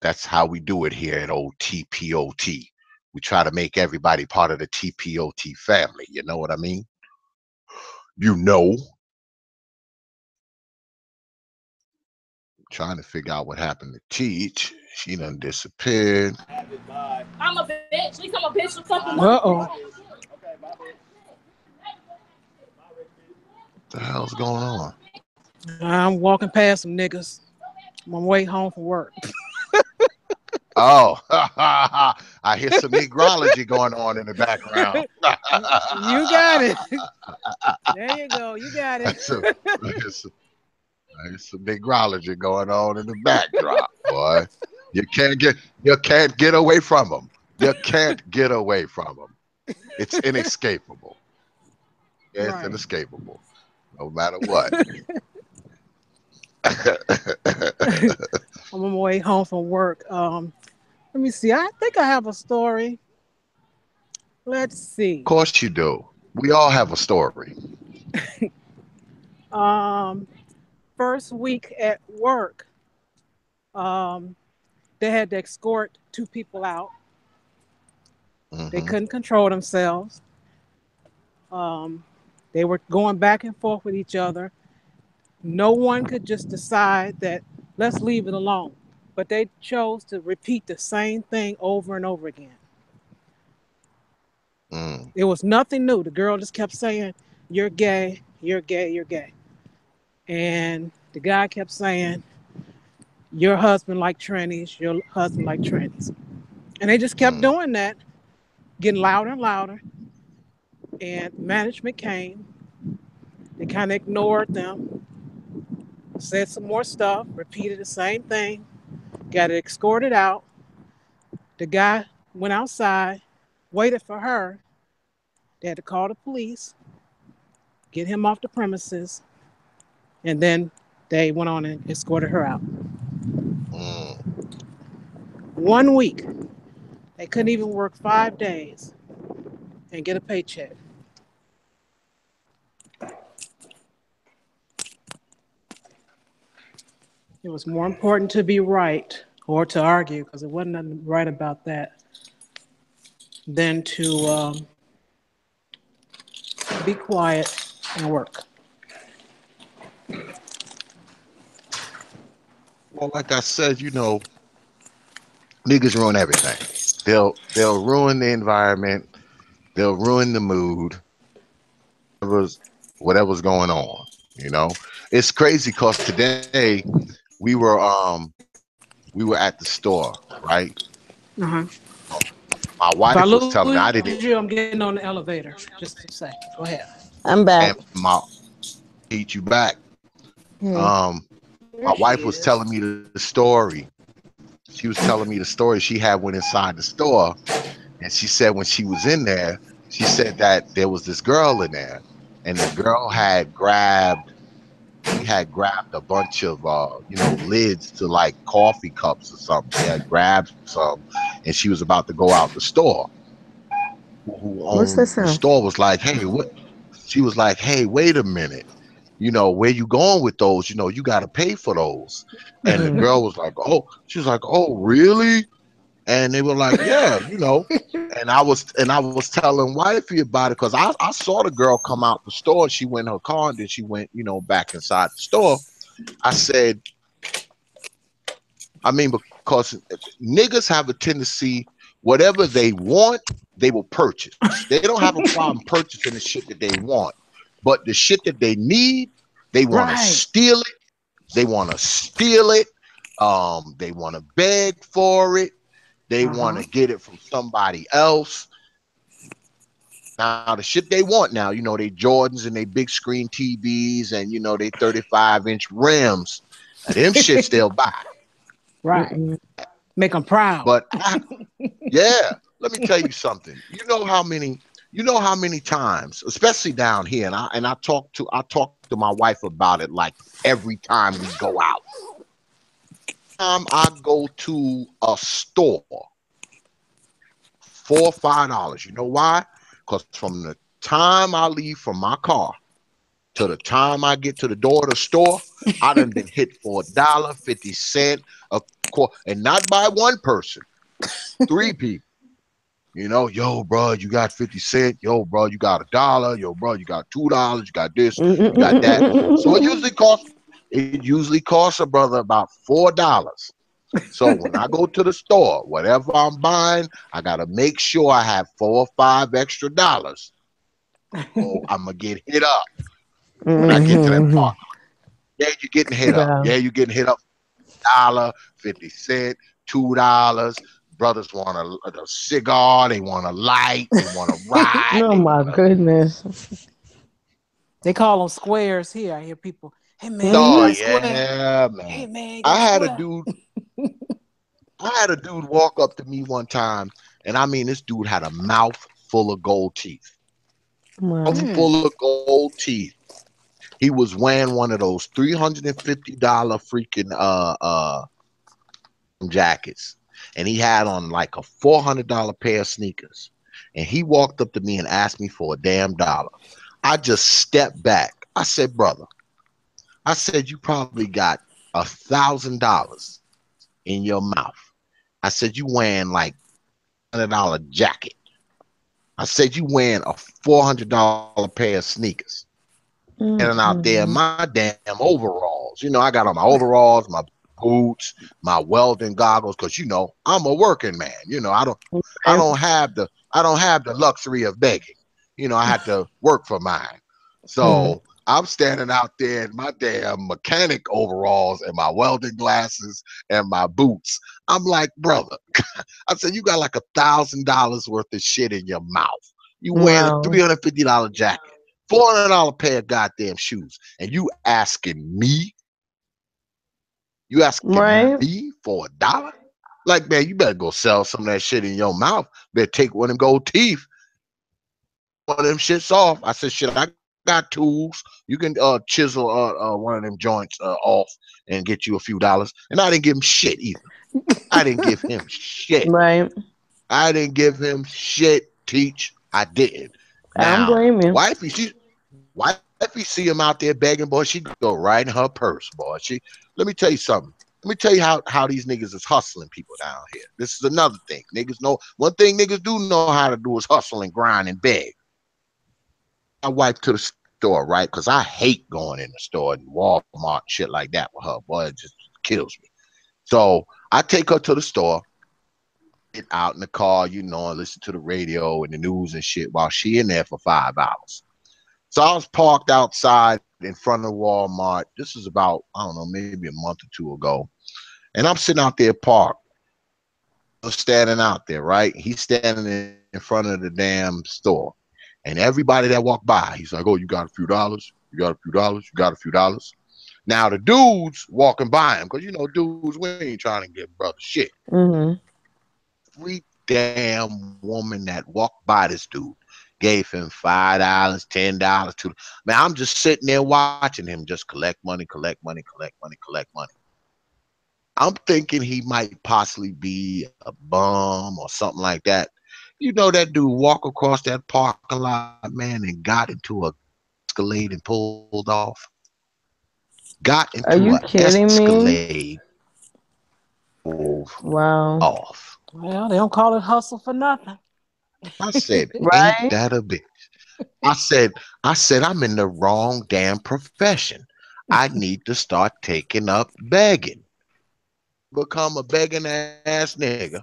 that's how we do it here at old TPOT. We try to make everybody part of the TPOT family. You know what I mean? You know, trying to figure out what happened to Teach. She done disappeared. I'm a bitch. At least I'm a bitch or something. Uh-oh. What the hell's going on? I'm walking past some niggas. I'm on my way home from work. Oh, I hear some negrology going on in the background. You got it. There you go. You got it. So, there's some negrology going on in the backdrop, boy. You can't get away from them. You can't get away from them. It's inescapable. It's Right. inescapable, no matter what. I'm on my way home from work. Let me see. I think I have a story. Let's Of see. course you do. We all have a story. Um, First week at work, um, they had to escort two people out. They Hmm. couldn't control themselves. Um, they were going back and forth with each other. No one could just decide that let's leave it alone. But they chose to repeat the same thing over and over again. Mm, It was nothing new. The girl just kept saying, "You're gay, you're gay, you're gay." And the guy kept saying, "Your husband like trannies, your husband like trannies." And they just kept mm, doing that, getting louder and louder. And management came. They kind of ignored them, said some more stuff, repeated the same thing, got it escorted out. The guy went outside, waited for her. They had to call the police, get him off the premises, and then they went on and escorted her out. mm. 1 week. They couldn't even work 5 days and get a paycheck. It was more important to be right or to argue, because it wasn't nothing right about that, than to be quiet and work. Well, like I said, niggas ruin everything. They'll ruin the environment. They'll ruin the mood. Whatever's going on. You know, it's crazy because today we were um we were at the store, right? Uh-huh. My If I wife was lose telling me you, I I'm didn't, getting on the elevator. Just a second. Go ahead. I'm and back. my eat you back. Hmm. Um, There my she wife was is. telling me the story. She was telling me the story she had went inside the store, and she said when she was in there, she said that there was this girl in there, and the girl had grabbed a bunch of lids to like coffee cups or something. She had grabbed some, and she was about to go out the store. Who What's owned that the sound? store was like, "Hey, what?" She was like, "Hey, wait a minute. Where you going with those? You got to pay for those." And the Mm. girl was like, "Oh," she was like, "Oh, really?" And they were like, "Yeah, And I was telling wifey about it because I saw the girl come out the store. She went in her car and then she went, back inside the store. I said, I mean, because niggas have a tendency, whatever they want, they will purchase. They don't have a problem purchasing the shit that they want, but the shit that they need, they want to Right. steal it. They want to steal it. They want to beg for it. They want Uh-huh. to get it from somebody else. Now the shit they want now, they Jordans and they big screen TVs and they 35-inch rims. Now them shits they'll buy. Right. Mm-mm. Make them proud. But yeah, let me tell you something. You know how many times, especially down here, and I talk to my wife about it like every time we go out. Time I go to a store, $4 or $5. You know why? Because from the time I leave from my car to the time I get to the door of the store, I done been hit for $1.50 a quarter, and not by one person, three people. Yo, bro, you got 50 cent. Yo, bro, you got $1. Yo, bro, you got $2. You got this, you got that. So it usually costs a brother about $4. So when I go to the store, whatever I'm buying, I gotta make sure I have 4 or 5 extra dollars. Oh, I'm gonna get hit up when I get to that Mhm. part. Yeah, you're getting hit up. Yeah. Yeah, you're getting hit up. $1, 50 cent, $2. Brothers want a cigar. They want a light. They want to ride. Oh They my want to. goodness. They call them squares here. I hear people, hey man, you Oh got a Hmm. square? yeah, Hey man. man, you got I a had a square? dude. I had a dude walk up to me one time, and I mean, this dude had a mouth full of gold teeth. Mouth Wow. Mm. full of gold teeth. He was wearing one of those $350 freaking jackets, and he had on like a $400 pair of sneakers. And he walked up to me and asked me for a damn dollar. I just stepped back. I said, brother, I said, you probably got $1,000 in your mouth. I said, you wearing like $100 jacket. I said, you wearing a $400 pair of sneakers. Standing out there in Mm-mm. my damn overalls. I got on my overalls, my boots, my welding goggles, because I'm a working man. I Right. don't have the luxury of begging. I had to work for mine. Hmm. So I'm standing out there in my damn mechanic overalls and my welding glasses and my boots. I'm like, brother, I said, you got like $1,000 worth of shit in your mouth. You wearing a Wow. $350 jacket, $400 pair of goddamn shoes, and you asking Right. me for $1? Like, man, you better go sell some of that shit in your mouth. Better take one of them gold teeth, one of them shits off. I said, shit, I got tools. You can chisel one of them joints off and get you a few dollars. And I didn't give him shit either. I didn't give him shit. Right. I didn't give him shit. Teach. I didn't. I don't Now, blame you. wifey see him out there begging, boy, she go right in her purse, boy. Let me tell you something. Let me tell you how these niggas is hustling people down here. This is another thing. Niggas know one thing niggas do know how to do is hustle and grind and beg. My wife to the store, right? Because I hate going in the store and Walmart and shit like that with her. Boy, it just kills me. So I take her to the store, get out in the car, and listen to the radio and the news and shit while she in there for $5. So I was parked outside in front of Walmart. This is about, I don't know, maybe a month or two ago. And I'm sitting out there parked, standing out there, right? He's standing in front of the damn store. And everybody that walked by, he's like, oh, you got a few dollars? You got a few dollars? You got a few dollars? Now the dudes walking by him, because you know, dudes, we ain't trying to get brother shit. Mhm. Every damn woman that walked by this dude gave him $5, $10, $2. Man, I'm just sitting there watching him just collect money, collect money, collect money, collect money. I'm thinking he might possibly be a bum or something like that. You know, that dude walk across that parking lot, man, and got into a Escalade and pulled off. Got Are into a you kidding me? Escalade, drove Wow. off. Well, they don't call it hustle for nothing. I said, ain't Right? that a bitch? I said, I'm in the wrong damn profession. I need to start taking up begging. Become a begging ass nigga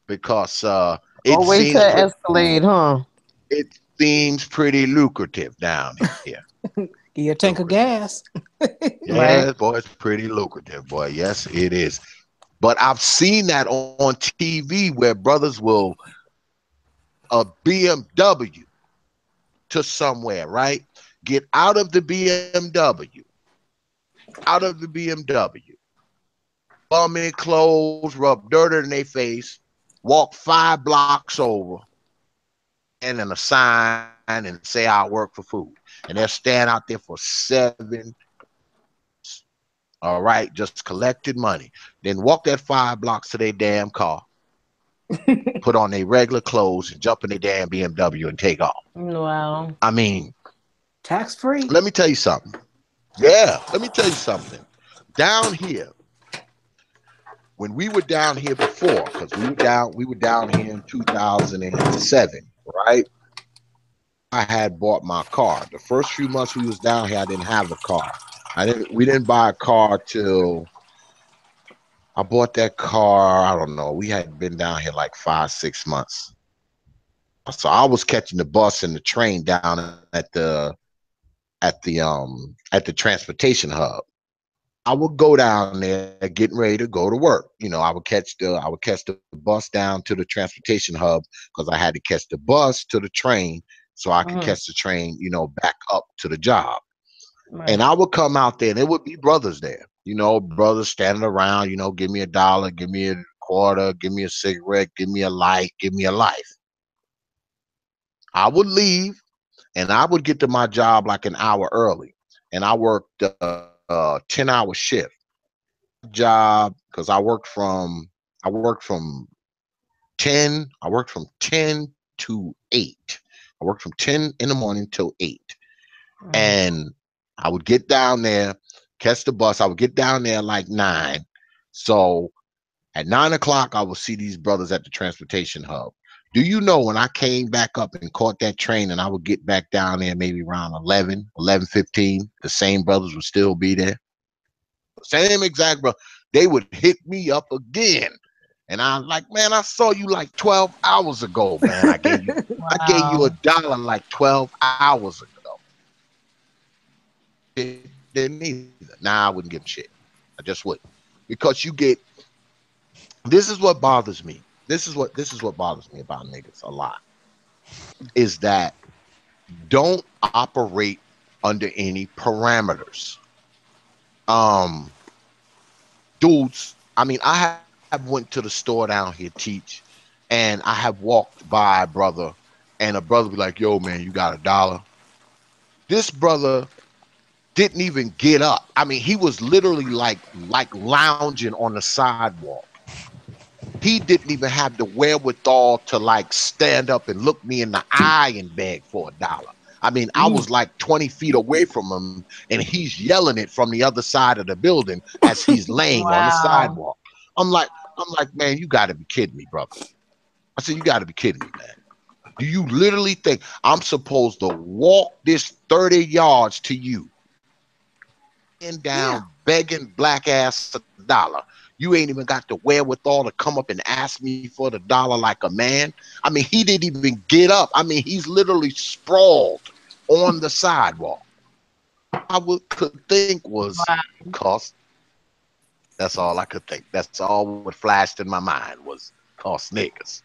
because it Or wait seems till pretty it escalate, huh? it seems pretty lucrative down here. Give you a tank of Lucrative. gas. Right. Yes, boy, it's pretty lucrative, boy. Yes, it is. But I've seen that on TV where brothers will a BMW to somewhere, right? Get out of the BMW, out of the BMW, bum in clothes, rub dirt in their face, walk 5 blocks over, and then a sign and say I work for food. And they'll stand out there for 7 hours. All right, just collected money. Then walk that 5 blocks to their damn car, put on their regular clothes, and jump in their damn BMW and take off. Wow. I mean, Tax free. let me tell you something. Yeah, let me tell you something. Down here, when we were down here before, because we were down here in 2007, right? I had bought my car. The first few months we was down here, I didn't have a car. I didn't. We didn't buy a car till I bought that car. I don't know. We had been down here like 5, 6 months. So I was catching the bus and the train down at the transportation hub. I would go down there getting ready to go to work. You know, I would catch the bus down to the transportation hub because I had to catch the bus to the train so I could catch Mhm. the train, back up to the job. And Right. I would come out there and there would be brothers there, brothers standing around, give me $1, give me a quarter, give me a cigarette, give me a light, give me a life. I would leave and I would get to my job like an hour early. And I worked a 10-hour shift. My job, because I worked from 10 to 8. I worked from 10 in the morning till 8. Right. And I would get down there, catch the bus. I would get down there like 9. So at 9 o'clock, I would see these brothers at the transportation hub. Do you know when I came back up and caught that train and I would get back down there maybe around 11, 11:15, the same brothers would still be there? Same exact, bro. They would hit me up again. And I'm like, man, I saw you like 12 hours ago, man. I gave you Wow. $1 like 12 hours ago. Didn't either. Nah, I wouldn't give a shit. I just wouldn't. Because this is what bothers me. This is what bothers me about niggas a lot is that don't operate under any parameters. Um, dudes, I mean, I have went to the store down here teach, and I have walked by a brother, and a brother be like, "Yo, man, you got $1?" This brother didn't even get up. I mean, he was literally like lounging on the sidewalk. He didn't even have the wherewithal to like stand up and look me in the eye and beg for $1. I mean, I Mm. was like 20 feet away from him, and he's yelling it from the other side of the building as he's laying on the Wow. sidewalk. I'm like, man, you got to be kidding me, brother. I said, you got to be kidding me, man. Do you literally think I'm supposed to walk this 30 yards to you, laying Yeah. down, begging black ass $1? You ain't even got the wherewithal to come up and ask me for the $1 like a man. I mean, he didn't even get up. I mean, he's literally sprawled on the sidewalk. could think was Wow. cost. That's all I could think. That's all what flashed in my mind was cost niggas.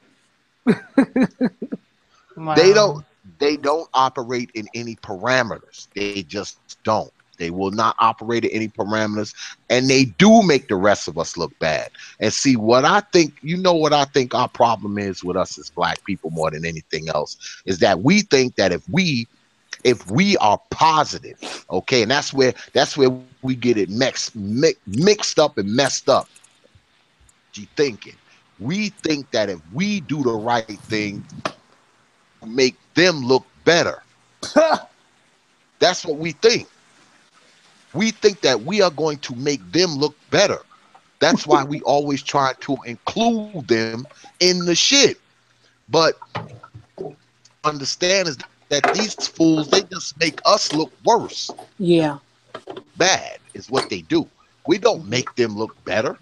They don't Wow. they don't operate in any parameters. They just don't. They will not operate in any parameters, and they do make the rest of us look bad. And see what I think, what I think our problem is with us as black people more than anything else is that we think that if we are positive, okay, and that's where we get it mixed up and messed up. You thinking we think that if we do the right thing, make them look better. That's what we think. We think that we are going to make them look better. That's why we always try to include them in the shit. But understand is that these fools, they just make us look worse. Yeah. Bad is what they do. We don't make them look better.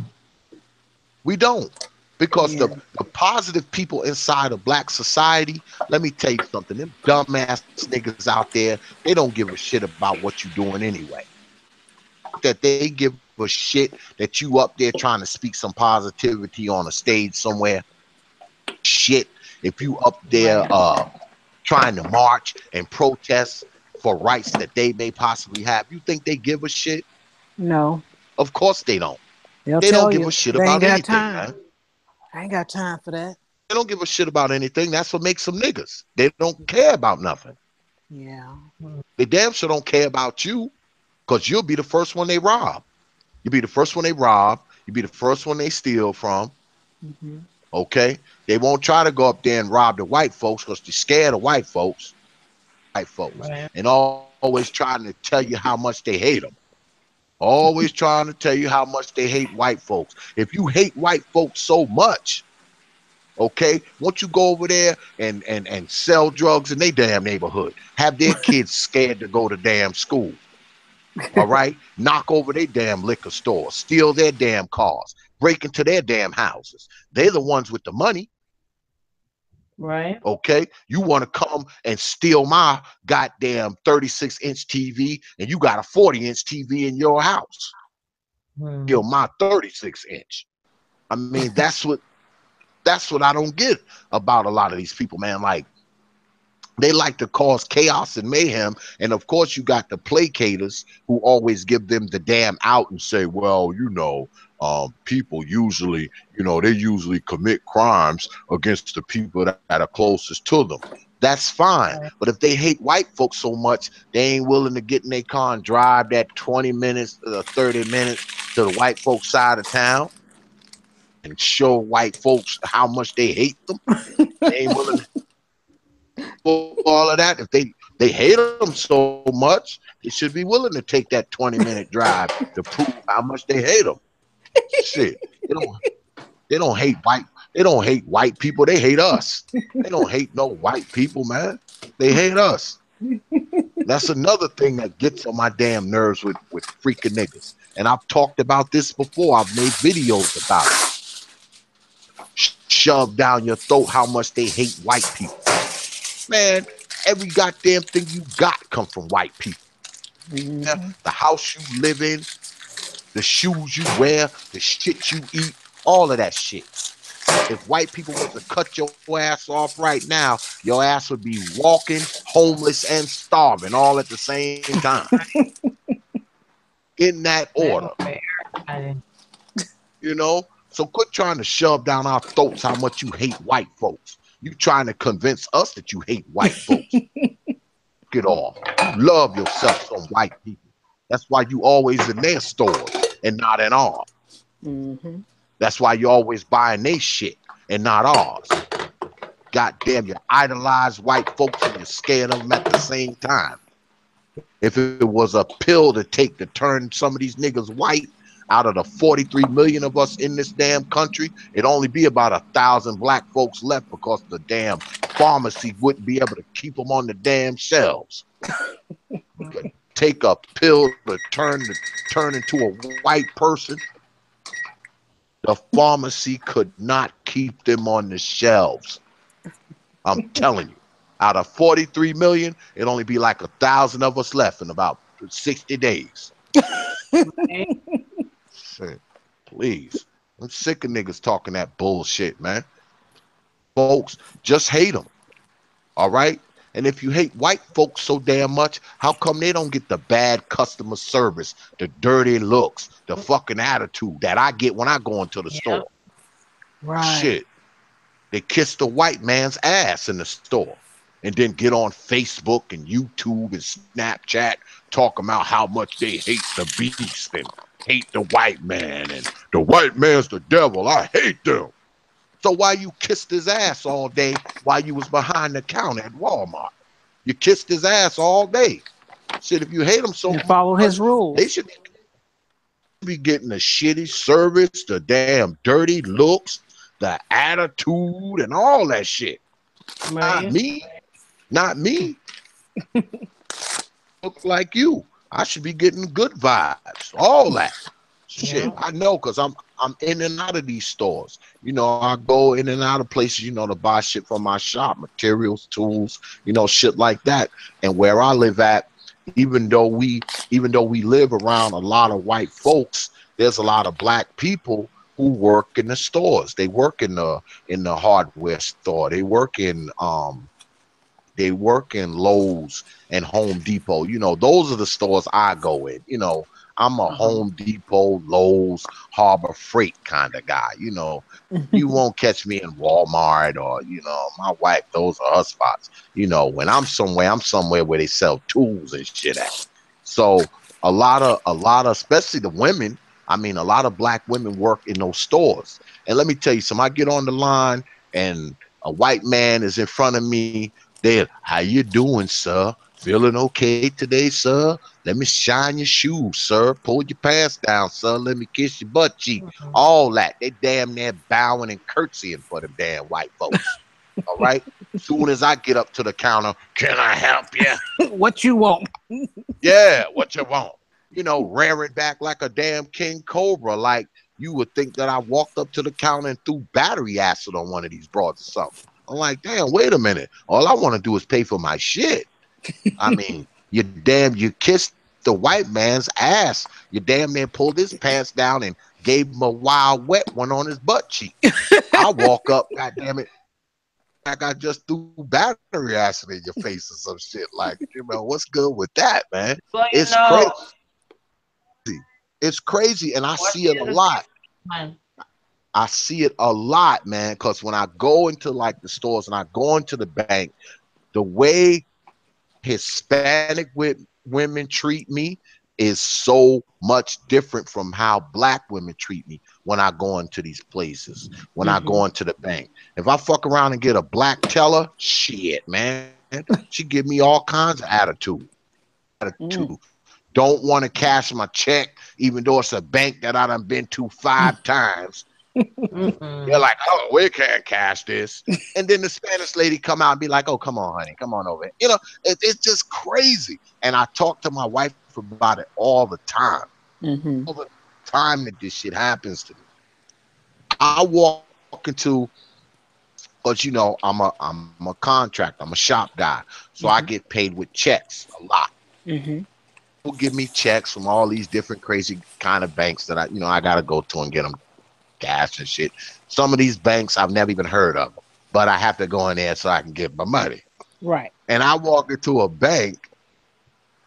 We don't. Because Yeah. the positive people inside of black society, let me tell you something. Them dumbass niggas out there, they don't give a shit about what you're doing anyway. That they give a shit that you up there trying to speak some positivity on a stage somewhere. Shit. If you up there Right. trying to march and protest for rights that they may possibly have, you think they give a shit? No. Of course they don't. They'll They don't tell give a you shit they ain't about got anything, time. man. I ain't got time for that. They don't give a shit about anything. That's what makes them niggas. They don't care about nothing. Yeah. They damn sure don't care about you because you'll be the first one they rob. You'll be the first one they rob. You'll be the first one they steal from. Hmm. Okay? They won't try to go up there and rob the white folks because they're scared of white folks. White folks. Right. And always trying to tell you how much they hate them. Always trying to tell you how much they hate white folks. If you hate white folks so much, okay, won't you go over there and sell drugs in their damn neighborhood? Have their kids scared to go to damn school. All right, knock over their damn liquor stores, steal their damn cars, break into their damn houses. They're the ones with the money. Right. Okay, you want to come and steal my goddamn 36-inch TV, and you got a 40-inch TV in your house. Hmm. Steal my 36-inch. I mean, that's what I don't get about a lot of these people, man. Like they like to cause chaos and mayhem. And of course, you got the placaters who always give them the damn out and say, well, people usually, they usually commit crimes against the people that are closest to them. That's fine. Right. But if they hate white folks so much, they ain't willing to get in their car and drive that 20 minutes, 30 minutes to the white folks side of town and show white folks how much they hate them. They ain't willing for all of that. If they hate them so much, they should be willing to take that 20-minute drive to prove how much they hate them. Shit, they don't they don't hate white they don't hate white people. They hate us. They don't hate no white people, man. They hate us. That's another thing that gets on my damn nerves with freaking niggas. And I've talked about this before. I've made videos about it. Shove down your throat how much they hate white people. Man, every goddamn thing you got come from white people. Yeah, Hmm. the house you live in, the shoes you wear, the shit you eat, all of that shit. If white people was to cut your ass off right now, your ass would be walking, homeless, and starving all at the same time. In that That order, gonna be everybody. So quit trying to shove down our throats how much you hate white folks. You trying to convince us that you hate white folks. Get off. You love yourself, some white people. That's why you always in their stores and not in ours. Hmm. That's why you always buying their shit and not ours. God damn, you idolize white folks and you're scared of them at the same time. If it was a pill to take to turn some of these niggas white, out of the 43 million of us in this damn country, it'd only be about 1,000 black folks left because the damn pharmacy wouldn't be able to keep them on the damn shelves. You could take a pill to turn into a white person. The pharmacy could not keep them on the shelves. I'm telling you. Out of 43 million, it'd only be like 1,000 of us left in about 60 days. Right? Shit, please. I'm sick of niggas talking that bullshit, man. Folks, just hate them. All right. And if you hate white folks so damn much, how come they don't get the bad customer service, the dirty looks, the fucking attitude that I get when I go into the Yep. store? Right. Shit. They kiss the white man's ass in the store and then get on Facebook and YouTube and Snapchat talking about how much they hate the beast and hate the white man and the white man's the devil. I hate them. So why you kissed his ass all day while you was behind the counter at Walmart? You kissed his ass all day. Shit, if you hate him so And follow much, his they rules. should be getting the shitty service, the damn dirty looks, the attitude, and all that shit. Not Right. me. Not me. Look like you. I should be getting good vibes. All that. Shit, Yeah. I know because I'm in and out of these stores. You know, I go in and out of places, to buy shit from my shop, materials, tools, shit like that. And where I live at, even though we live around a lot of white folks, there's a lot of black people who work in the stores. They work in the hardware store. They work in Lowe's and Home Depot. Those are the stores I go in. I'm a Uh-huh. Home Depot, Lowe's, Harbor Freight kind of guy. You won't catch me in Walmart or, my wife, those are her spots. When I'm somewhere where they sell tools and shit at. So a lot of, especially the women, I mean, a lot of black women work in those stores. And let me tell you something, I get on the line and a white man is in front of me. They, how you doing, sir? Feeling okay today, sir? Let me shine your shoes, sir. Pull your pants down, sir. Let me kiss your butt cheek. Mhm. All that. They damn near bowing and curtsying for them damn white folks. All right. Soon as I get up to the counter, can I help you? What you want? Yeah, what you want? Rearing back like a damn king cobra. Like you would think that I walked up to the counter and threw battery acid on one of these broads or something. I'm like, damn, wait a minute. All I want to do is pay for my shit. I mean, you kissed the white man's ass. You damn near pulled his pants down and gave him a wild wet one on his butt cheek. I walk up, god damn it, like I just threw battery acid in your face or some shit. Like, what's good with that, man? Well, It's crazy. know, It's crazy, and I what see it a is lot. fun. I see it a lot, man. Because when I go into like the stores and I go into the bank, the way Hispanic women treat me is so much different from how black women treat me when I go into these places, when I Hmm. go into the bank. If I fuck around and get a black teller, shit, man, she give me all kinds of attitude. Mm. Don't want to cash my check, even though it's a bank that I done been to 5 times. They're Mm-mm. like, oh, we can't cash this. And then the Spanish lady come out and be like, oh, come on, honey, come on over here. It's just crazy. And I talk to my wife about it all the time. Mm-hmm. All the time that this shit happens to me. I walk into, but I'm a contractor, I'm a shop guy. So I get Mm-hmm. paid with checks a lot. Mm-hmm. People give me checks from all these different crazy kind of banks that I gotta go to and get them cash and shit. Some of these banks I've never even heard of, but I have to go in there so I can get my money. Right. And I walk into a bank,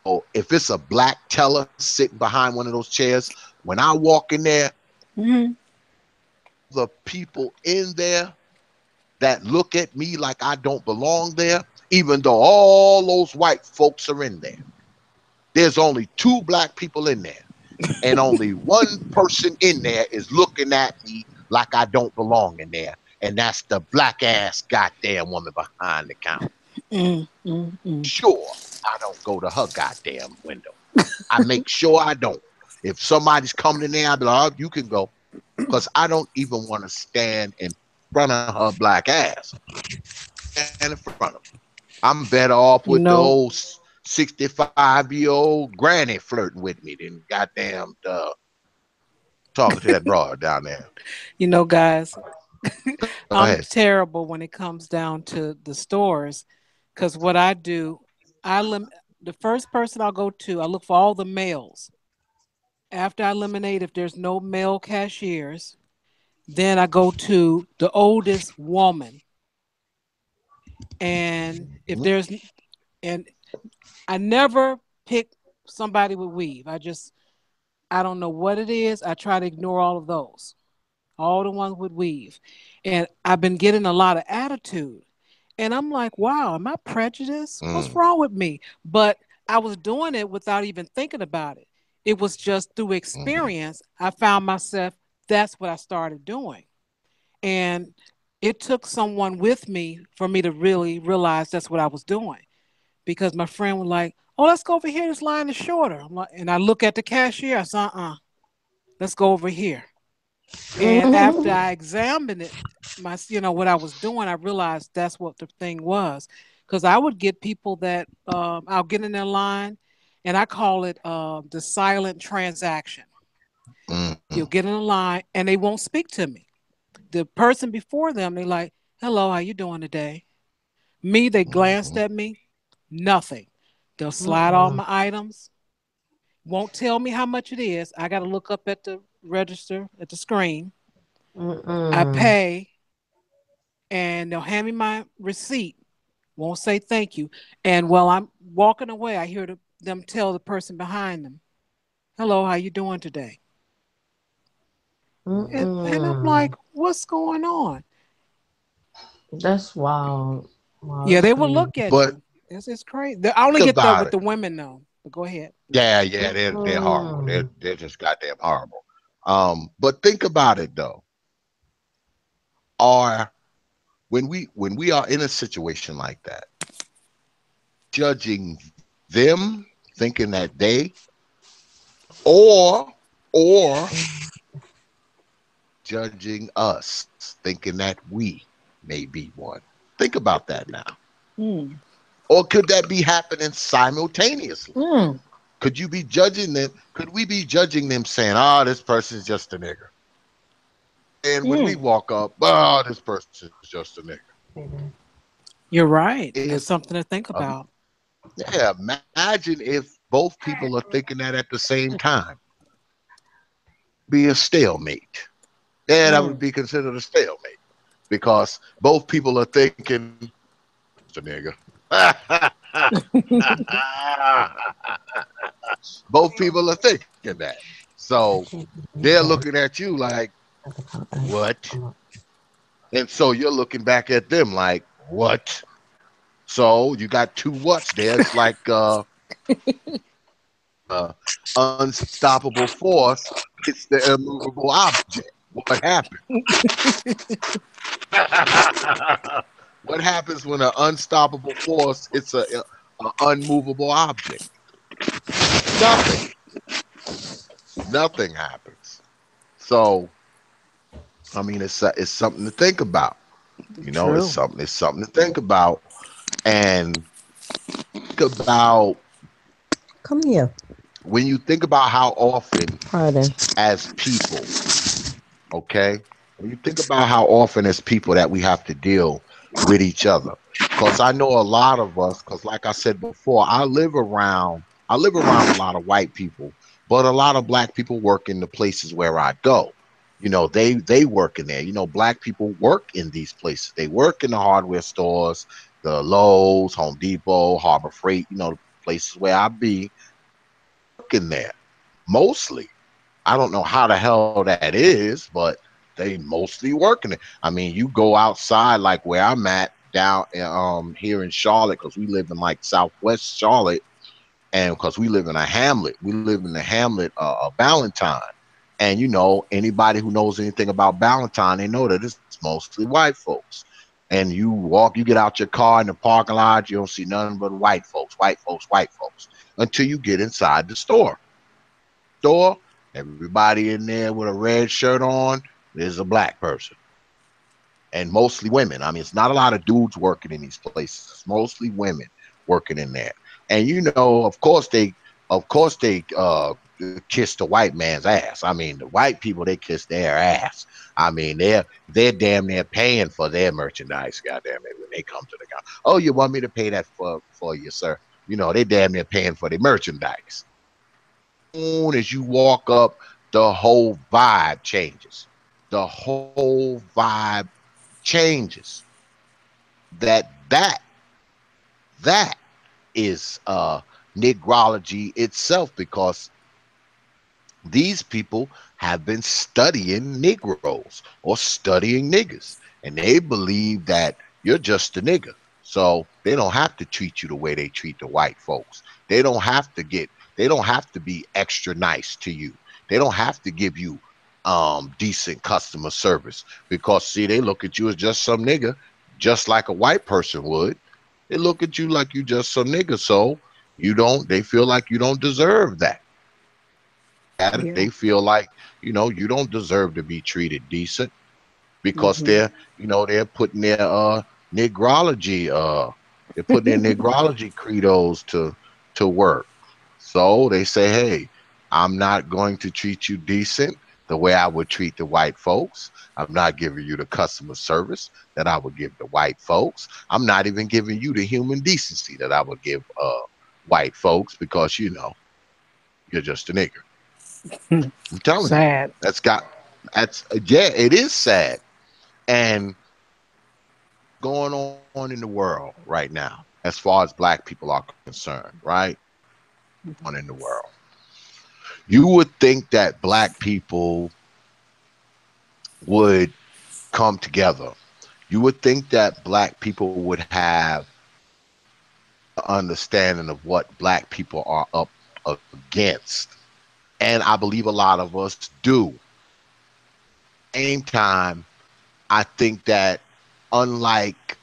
or if it's a black teller sitting behind one of those chairs, when I walk in there, Mm-hmm. the people in there that look at me like I don't belong there, even though all those white folks are in there. There's only two black people in there, and only one person in there is looking at me like I don't belong in there, and that's the black ass goddamn woman behind the counter. Mm-hmm. Sure, I don't go to her goddamn window. I make sure I don't. If somebody's coming in there, I'll be like, oh, you can go. Because I don't even want to stand in front of her black ass. Stand in front of her. I'm better off You with the know, old 65-year-old granny flirting with me than goddamn talking to that broad down there. guys, Go I'm ahead. terrible when it comes down to the stores because what I do, I lim- the first person I'll go to, I look for all the males. After I eliminate if there's no male cashiers, then I go to the oldest woman. And if Mhm. there's and I never pick somebody with weave. I don't know what it is. I try to ignore all of those. All the ones with weave. And I've been getting a lot of attitude. And I'm like, wow, am I prejudiced? What's Mm, wrong with me? But I was doing it without even thinking about it. It was just through mhm, experience, I found myself, that's what I started doing. And it took someone with me for me to really realize that's what I was doing. Because my friend was like, oh, let's go over here. This line is shorter. I'm like, and I look at the cashier. I said, let's go over here. And after I examined it, what I was doing, I realized that's what the thing was. Because I would get people that I'll get in their line, and I call it the silent transaction. You'll mhm, get in a line, and they won't speak to me. The person before them, they like, hello, how you doing today? Me, they glanced mhm, at me, nothing. They'll slide all Mm-mm. my items, won't tell me how much it is. I got to look up at the register, at the screen. I Mm-mm. pay, and they'll hand me my receipt. Won't say thank you. And while I'm walking away, I hear them tell the person behind them, "Hello, how you doing today?" And I'm Mm-mm. like, "What's going on?" That's wild. Wow, Yeah, that's they will crazy. look at but you. It's crazy. I only think get that about with it. the women though. But go ahead. Yeah, yeah, they're horrible. Mm-mm. They're just goddamn horrible. But think about it though. Are when we are in a situation like that, judging them, thinking that they, or or judging us, thinking that we may be one. Think about that now. Mm. Or could that be happening simultaneously? Mm. Could you be judging them? Could we be judging them saying, "Oh, this person's just a nigger," and when we Mm. walk up, "Oh, this person's just a nigger." You're right. That's If something to think um, about. yeah, imagine if both people are thinking that at the same time, be a stalemate. Yeah, that would Mm. be considered a stalemate because both people are thinking, just a nigga. Both people are thinking that. So they're looking at you like, what? And so you're looking back at them like, what? So you got two what's there. It's like unstoppable force hits the immovable object. What happened? What happens when an unstoppable force hits a unmovable object? Nothing. Nothing happens. So I mean, it's something to think about. You know, True. it's something to think about, and think about Come here. when you think about how often Pardon. as people, okay, when you think about how often as people that we have to deal with each other, because I know a lot of us, because like I said before, I live around a lot of white people, but a lot of black people work in the places where I go. You know, they work in there. You know, black people work in these places. They work in the hardware stores, the Lowe's, Home Depot, Harbor Freight. You know, the places where I be. They work in there mostly. I don't know how the hell that is, but they mostly working it. I mean, you go outside like where I'm at down here in Charlotte, because we live in like Southwest Charlotte, and because we live in a hamlet, we live in the hamlet of Ballantyne. And you know, anybody who knows anything about Ballantyne, they know that it's mostly white folks. And you get out your car in the parking lot, you don't see nothing but white folks, white folks, white folks, until you get inside the store. Store, everybody in there with a red shirt on, there's a black person, and mostly women. I mean, it's not a lot of dudes working in these places. It's mostly women working in there. And you know, of course they kiss the white man's ass. I mean, the white people, they kiss their ass. I mean, they're damn near paying for their merchandise. Goddamn it, when they come to the counter. Oh, you want me to pay that for you, sir? they damn near paying for their merchandise. Soon as you walk up, the whole vibe changes. The whole vibe changes. That is Nigrology itself, because these people have been studying Negroes or studying niggas, and they believe that you're just a nigga. So they don't have to treat you the way they treat the white folks. They don't have to get, they don't have to be extra nice to you. They don't have to give you decent customer service, because see, they look at you as just some nigga, just like a white person would. They look at you like you just some nigga. So they feel like you don't deserve that. At it, Yeah. they feel like, you don't deserve to be treated decent, because Hmm. they're putting their negrology they're putting their negrology credos to work. So they say, hey, I'm not going to treat you decent the way I would treat the white folks. I'm not giving you the customer service that I would give the white folks. I'm not even giving you the human decency that I would give white folks, because you're just a nigger. I'm telling you. Sad. That's got that's yeah, it is sad. And going on in the world right now, as far as black people are concerned, right? On in the world. You would think that black people would come together. You would think that black people would have better understanding of what black people are up against. And I believe a lot of us do. Same time, I think that unlike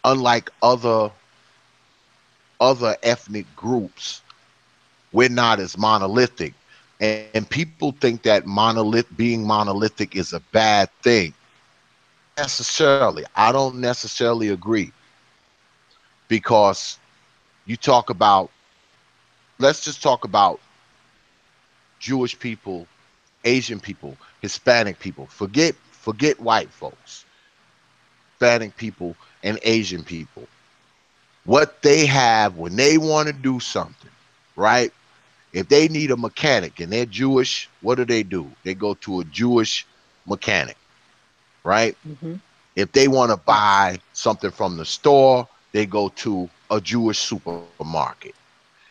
unlike other ethnic groups, we're not as monolithic. And people think that being monolithic is a bad thing. Necessarily, I don't necessarily agree, because you talk about, let's just talk about Jewish people, Asian people, Hispanic people. Forget white folks. Hispanic people and Asian people. What they have when they want to do something, right? If they need a mechanic and they're Jewish, what do? They go to a Jewish mechanic, right? Hmm. If they want to buy something from the store, they go to a Jewish supermarket.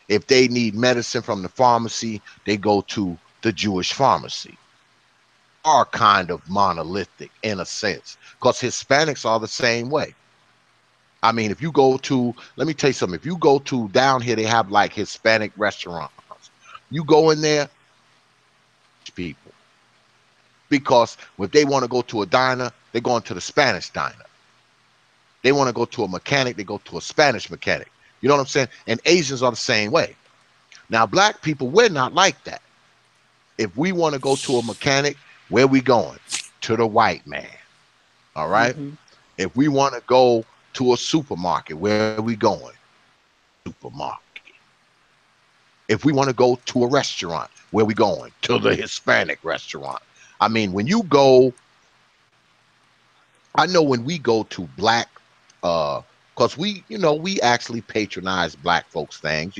If they need medicine from the pharmacy, they go to the Jewish pharmacy. Are kind of monolithic in a sense, because Hispanics are the same way. I mean, if you go to, let me tell you something. If you go to down here, they have like Hispanic restaurants. You go in there, people, because if they want to go to a diner, they're going to the Spanish diner. They want to go to a mechanic, they go to a Spanish mechanic. You know what I'm saying? And Asians are the same way. Now, black people, we're not like that. If we want to go to a mechanic, where we going? To the white man. All right. Hmm. If we want to go to a supermarket, where we going? Supermarket. If we want to go to a restaurant, where we going? To the Hispanic restaurant. I mean, when you go, I know when we go to black, because we actually patronize black folks things.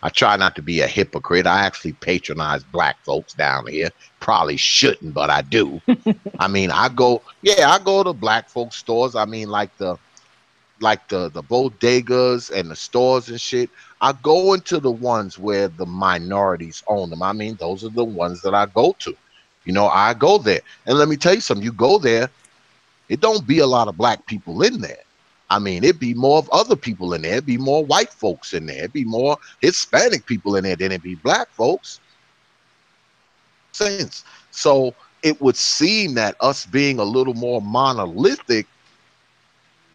I try not to be a hypocrite. I actually patronize black folks down here. Probably shouldn't, but I do. I mean, I go to black folk stores. I mean, like the bodegas and the stores and shit. I go into the ones where the minorities own them. I mean, those are the ones that I go to. I go there. And let me tell you something, you go there, it don't be a lot of black people in there. I mean, it'd be more of other people in there. It'd be more white folks in there. It'd be more Hispanic people in there than it'd be black folks. Sense. So it would seem that us being a little more monolithic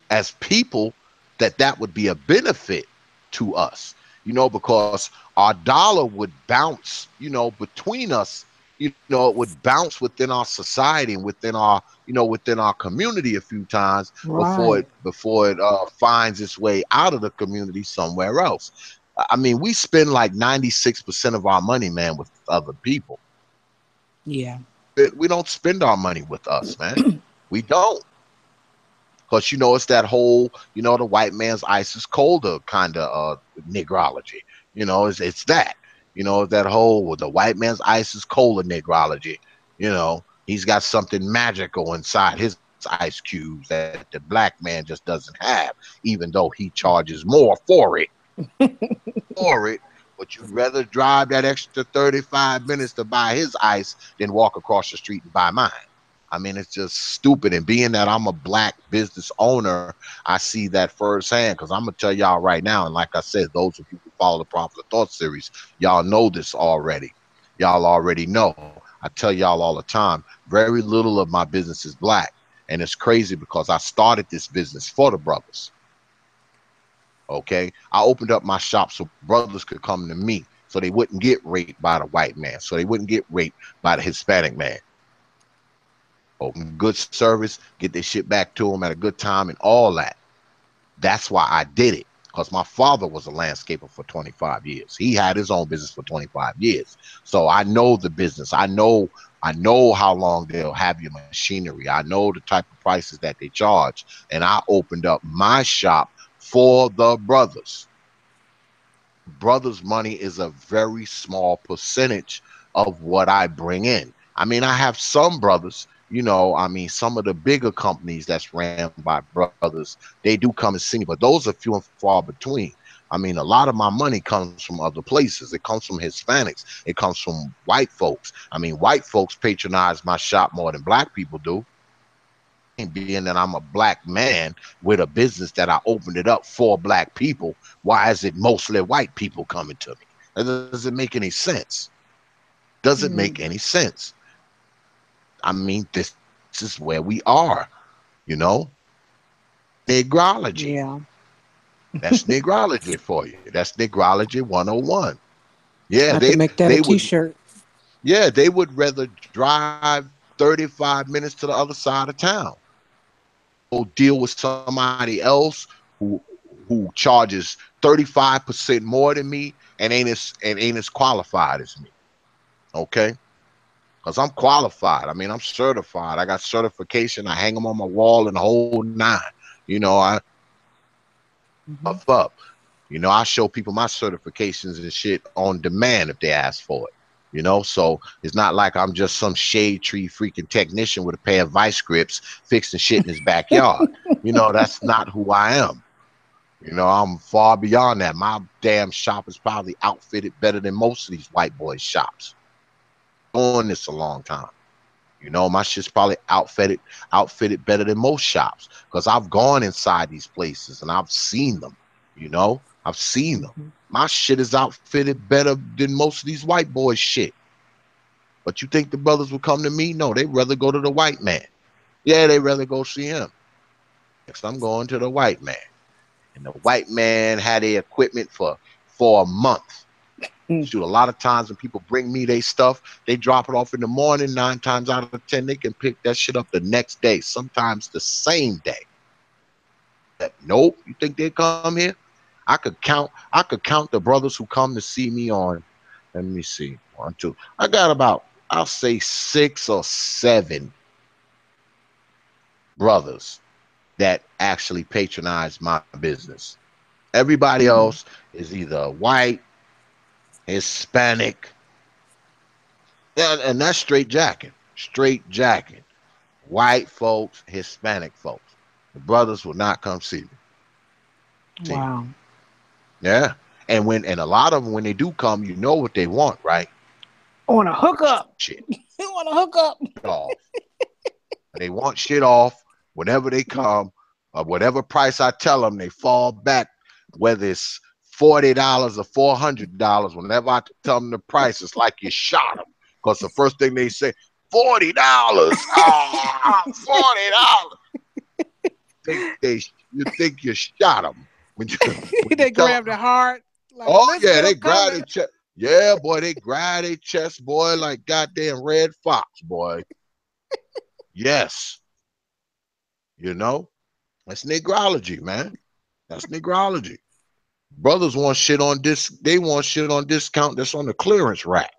as people, that would be a benefit to us, because our dollar would bounce, between us, it would bounce within our society and within our community a few times Right. before it finds its way out of the community somewhere else. I mean, we spend like 96% of our money, man, with other people. Yeah. We don't spend our money with us, man. We don't. Because it's that whole, the white man's ice is colder kind of Nigrology. It's that. That whole with the white man's ice is cola Nigrology. He's got something magical inside his ice cubes that the black man just doesn't have, even though he charges more for it. But you'd rather drive that extra 35 minutes to buy his ice than walk across the street and buy mine. I mean, it's just stupid. And being that I'm a black business owner, I see that firsthand because I'm going to tell y'all right now. And like I said, those of you who follow the Profit Thought series, y'all know this already. Y'all already know. I tell y'all all the time, very little of my business is black. And it's crazy because I started this business for the brothers. Okay. I opened up my shop so brothers could come to me so they wouldn't get raped by the white man, so they wouldn't get raped by the Hispanic man. Open good service, get their shit back to them at a good time and all that. That's why I did it. Because my father was a landscaper for 25 years. He had his own business for 25 years. So I know the business. I know how long they'll have your machinery. I know the type of prices that they charge. And I opened up my shop for the brothers. Brothers' money is a very small percentage of what I bring in. I mean, I have some brothers, I mean, some of the bigger companies that's ran by brothers, they do come and see me, but those are few and far between. I mean, a lot of my money comes from other places. It comes from Hispanics. It comes from white folks. I mean, white folks patronize my shop more than black people do. And being that I'm a black man with a business that I opened it up for black people, why is it mostly white people coming to me? That doesn't make any sense. Doesn't make Mm. any sense. I mean, this is where we are, you know? Nigrology. Yeah. That's Nigrology for you. That's Nigrology 101. Yeah, I have to they make that a they would t-shirt. yeah, they would rather drive 35 minutes to the other side of town. Go deal with somebody else who who charges 35% more than me and ain't as qualified as me. Okay? Because I'm qualified. I mean, I'm certified. I got certification. I hang them on my wall and the whole nine. I Mhm. puff up. I show people my certifications and shit on demand if they ask for it. So it's not like I'm just some shade tree freaking technician with a pair of vice grips fixing shit in his backyard. That's not who I am. I'm far beyond that. My damn shop is probably outfitted better than most of these white boys' shops. Doing this a long time. My shit's probably outfitted better than most shops because I've gone inside these places and I've seen them. I've seen them. Mhm. My shit is outfitted better than most of these white boys' shit. But you think the brothers would come to me? No, they'd rather go to the white man. Yeah, they'd rather go see him. Next, I'm going to the white man. And the white man had their equipment for a month. Mm. Shoot, a lot of times when people bring me their stuff, they drop it off in the morning. 9 times out of 10, they can pick that shit up the next day, sometimes the same day. Nope, you think they come here? I could count the brothers who come to see me on. Let me see, one, two. I got about, I'll say 6 or 7 brothers that actually patronize my business. Everybody Mm. else is either white, Hispanic, yeah, and that's straight jacking. Straight jacking. White folks, Hispanic folks. The brothers will not come see me. Wow. Yeah. And a lot of them when they do come, you know what they want, right? I want to hook up. Shit I want to hook up. off. They want shit off whenever they come, whatever price I tell them, they fall back, whether it's $40 or $400. Whenever I tell them the price, it's like you shot them. Because the first thing they say, $40. Ah, $40. You think you shot them when you They tell grab them. the heart. Like, Oh let's yeah, get they them grab their coming. chest. Yeah, boy, they grab their chest, boy, like goddamn Red Fox, boy. Yes, you know that's Nigrology, man. That's Nigrology. Brothers want shit on disc. They want shit on discount. That's on the clearance rack.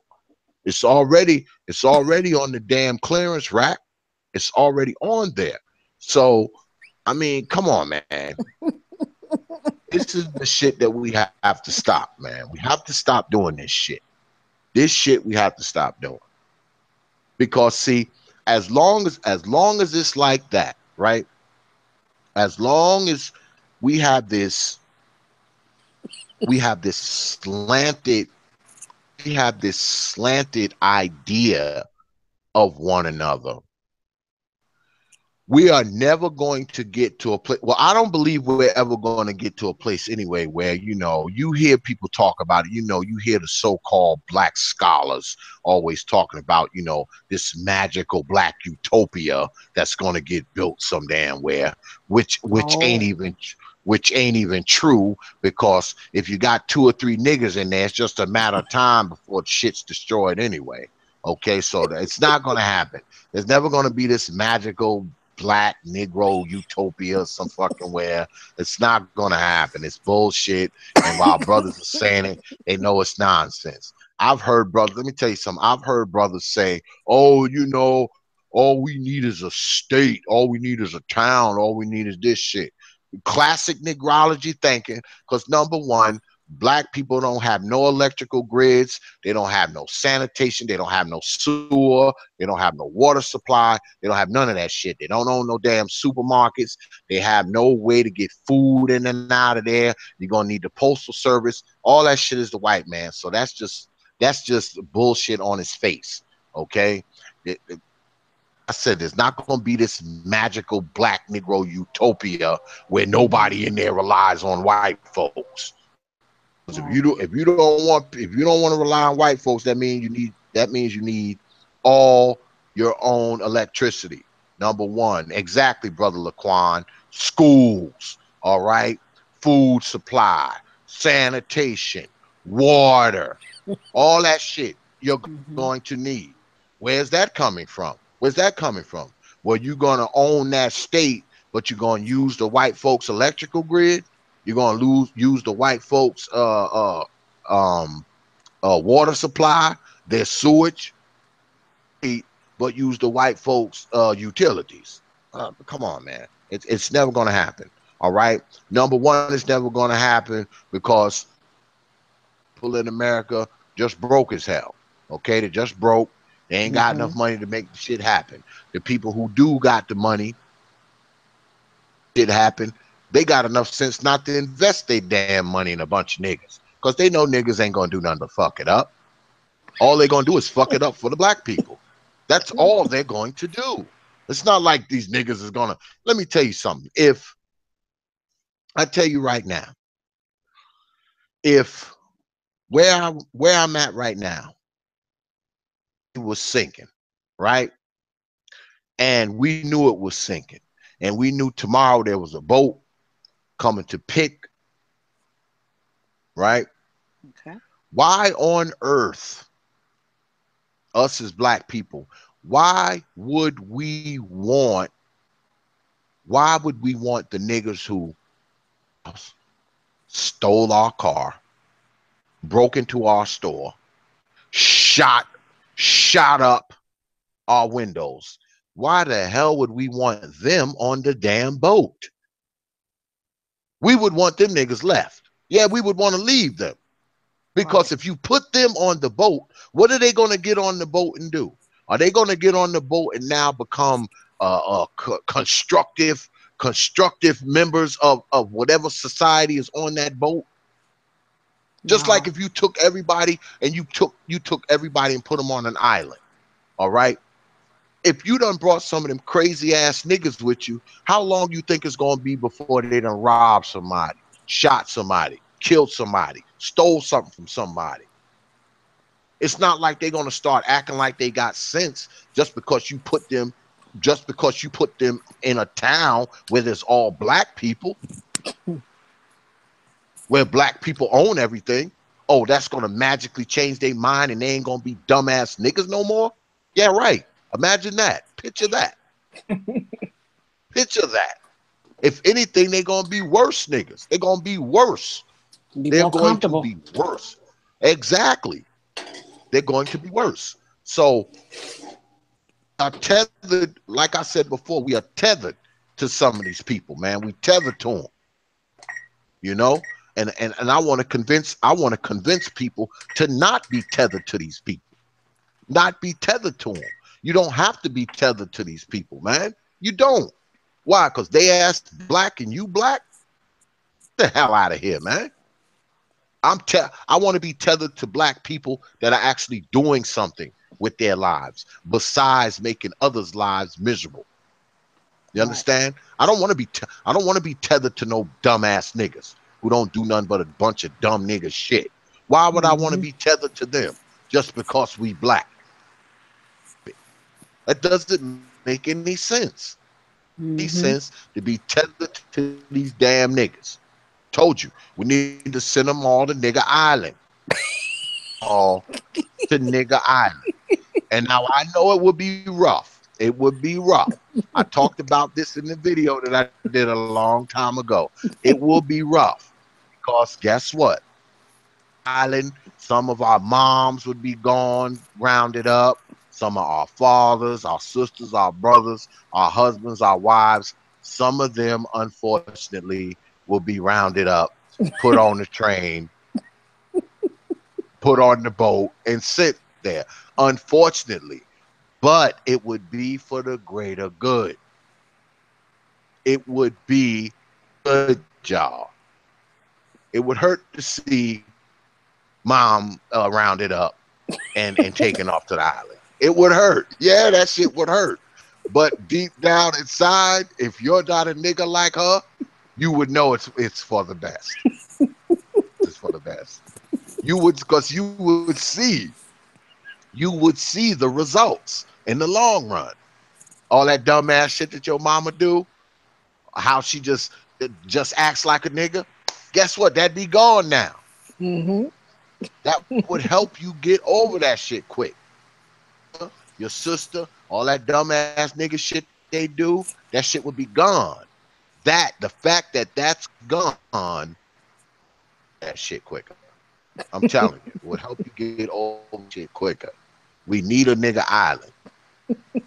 It's already on the damn clearance rack. It's already on there. So, I mean, come on, man. this is the shit that we have to stop, man. We have to stop doing this shit. This shit we have to stop doing. Because see, as long as it's like that, right? As long as we have this we have this slanted we have this slanted idea of one another, we are never going to get to a place. Well, I don't believe we're ever going to get to a place anyway where, you hear people talk about it. You hear the so-called black scholars always talking about, this magical black utopia that's going to get built some damn where, which ain't Oh, even true, because if you got two or three niggas in there, it's just a matter of time before shit's destroyed anyway. Okay, so it's not going to happen. There's never going to be this magical black Negro utopia some fucking where. It's not gonna happen. It's bullshit. And while brothers are saying it, they know it's nonsense. I've heard brothers, let me tell you something. I've heard brothers say, oh, all we need is a state, all we need is a town, all we need is this shit. Classic Nigrology thinking, because number one, black people don't have no electrical grids, they don't have no sanitation, they don't have no sewer, they don't have no water supply, they don't have none of that shit. They don't own no damn supermarkets, they have no way to get food in and out of there. You're gonna need the postal service. All that shit is the white man. So that's just bullshit on his face. Okay. I said there's not going to be this magical black Negro utopia where nobody in there relies on white folks. Because right. if you don't want to rely on white folks, that means you need all your own electricity. Number one, exactly, brother Laquan. Schools, all right, food supply, sanitation, water, all that shit you're going Hmm. to need. Where's that coming from? Where's that coming from? Well, you're going to own that state, but you're going to use the white folks' electrical grid. You're going to use the white folks' um, water supply, their sewage, but use the white folks' utilities. Come on, man. It's never going to happen. All right. Number one, it's never going to happen because people in America just broke as hell. Okay, they just broke. They ain't got Hmm. enough money to make the shit happen. The people who do got the money, shit happen. They got enough sense not to invest their damn money in a bunch of niggas, because they know niggas ain't gonna do nothing but fuck it up. All they're gonna do is fuck it up for the black people. That's all they're going to do. It's not like these niggas is gonna. Let me tell you something. If I tell you right now, if where I'm at right now, it was sinking, right? And we knew it was sinking, and we knew tomorrow there was a boat coming to pick, right? Okay. Why on earth, us as black people, why would we want the niggas who stole our car, broke into our store, shot shot up our windows? Why the hell would we want them on the damn boat? We would want them niggas left. Yeah, we would want to leave them. Because Right. if you put them on the boat, what are they going to get on the boat and do? Are they going to get on the boat and now become constructive members of whatever society is on that boat? Just like No. if you took everybody and you took everybody and put them on an island. All right. If you done brought some of them crazy ass niggas with you, how long you think it's gonna be before they done robbed somebody, shot somebody, killed somebody, stole something from somebody? It's not like they're gonna start acting like they got sense just because you put them in a town where there's all black people, where black people own everything. Oh, that's gonna magically change their mind and they ain't gonna be dumbass niggas no more. Yeah, right. Imagine that. Picture that. Picture that. If anything, they're gonna be worse niggas. They're gonna be worse. Be They're more going to comfortable. be worse. Exactly. They're going to be worse. So are tethered, like I said before, we are tethered to some of these people, man. We tethered to them. you know. And I want to convince people to not be tethered to these people, not be tethered to them. You don't have to be tethered to these people, man. You don't. Why? Because they ass black and you black. Get the hell out of here, man. I want to be tethered to black people that are actually doing something with their lives besides making others' lives miserable. You Right. understand? I don't want to be tethered to no dumbass niggas who don't do nothing but a bunch of dumb nigga shit. Why would I want to Hmm. be tethered to them just because we black? That doesn't make any sense. Any sense Hmm. to be tethered to these damn niggas. Told you, we need to send them all to Nigga Island. All to Nigga Island. And now I know it would be rough. It would be rough. I talked about this in the video that I did a long time ago. It will be rough because guess what? Island, some of our moms would be gone, rounded up. Some of our fathers, our sisters, our brothers, our husbands, our wives. Some of them, unfortunately, will be rounded up, put on the train, put on the boat, and sit there. Unfortunately, but it would be for the greater good. It would be good, y'all. It would hurt to see mom rounded up and taken off to the island. It would hurt. Yeah, that shit would hurt. But deep down inside, if you're not a nigga like her, you would know it's for the best. It's for the best. You would, because you would see the results in the long run. All that dumbass shit that your mama do, how she just acts like a nigga. Guess what? That'd be gone now. Mm-hmm. That would help you get over that shit quick. Your sister, all that dumbass nigga shit they do, that shit would be gone. The fact that that's gone, that shit quicker. I'm telling you, it would help you get over that shit quicker. We need a nigga island.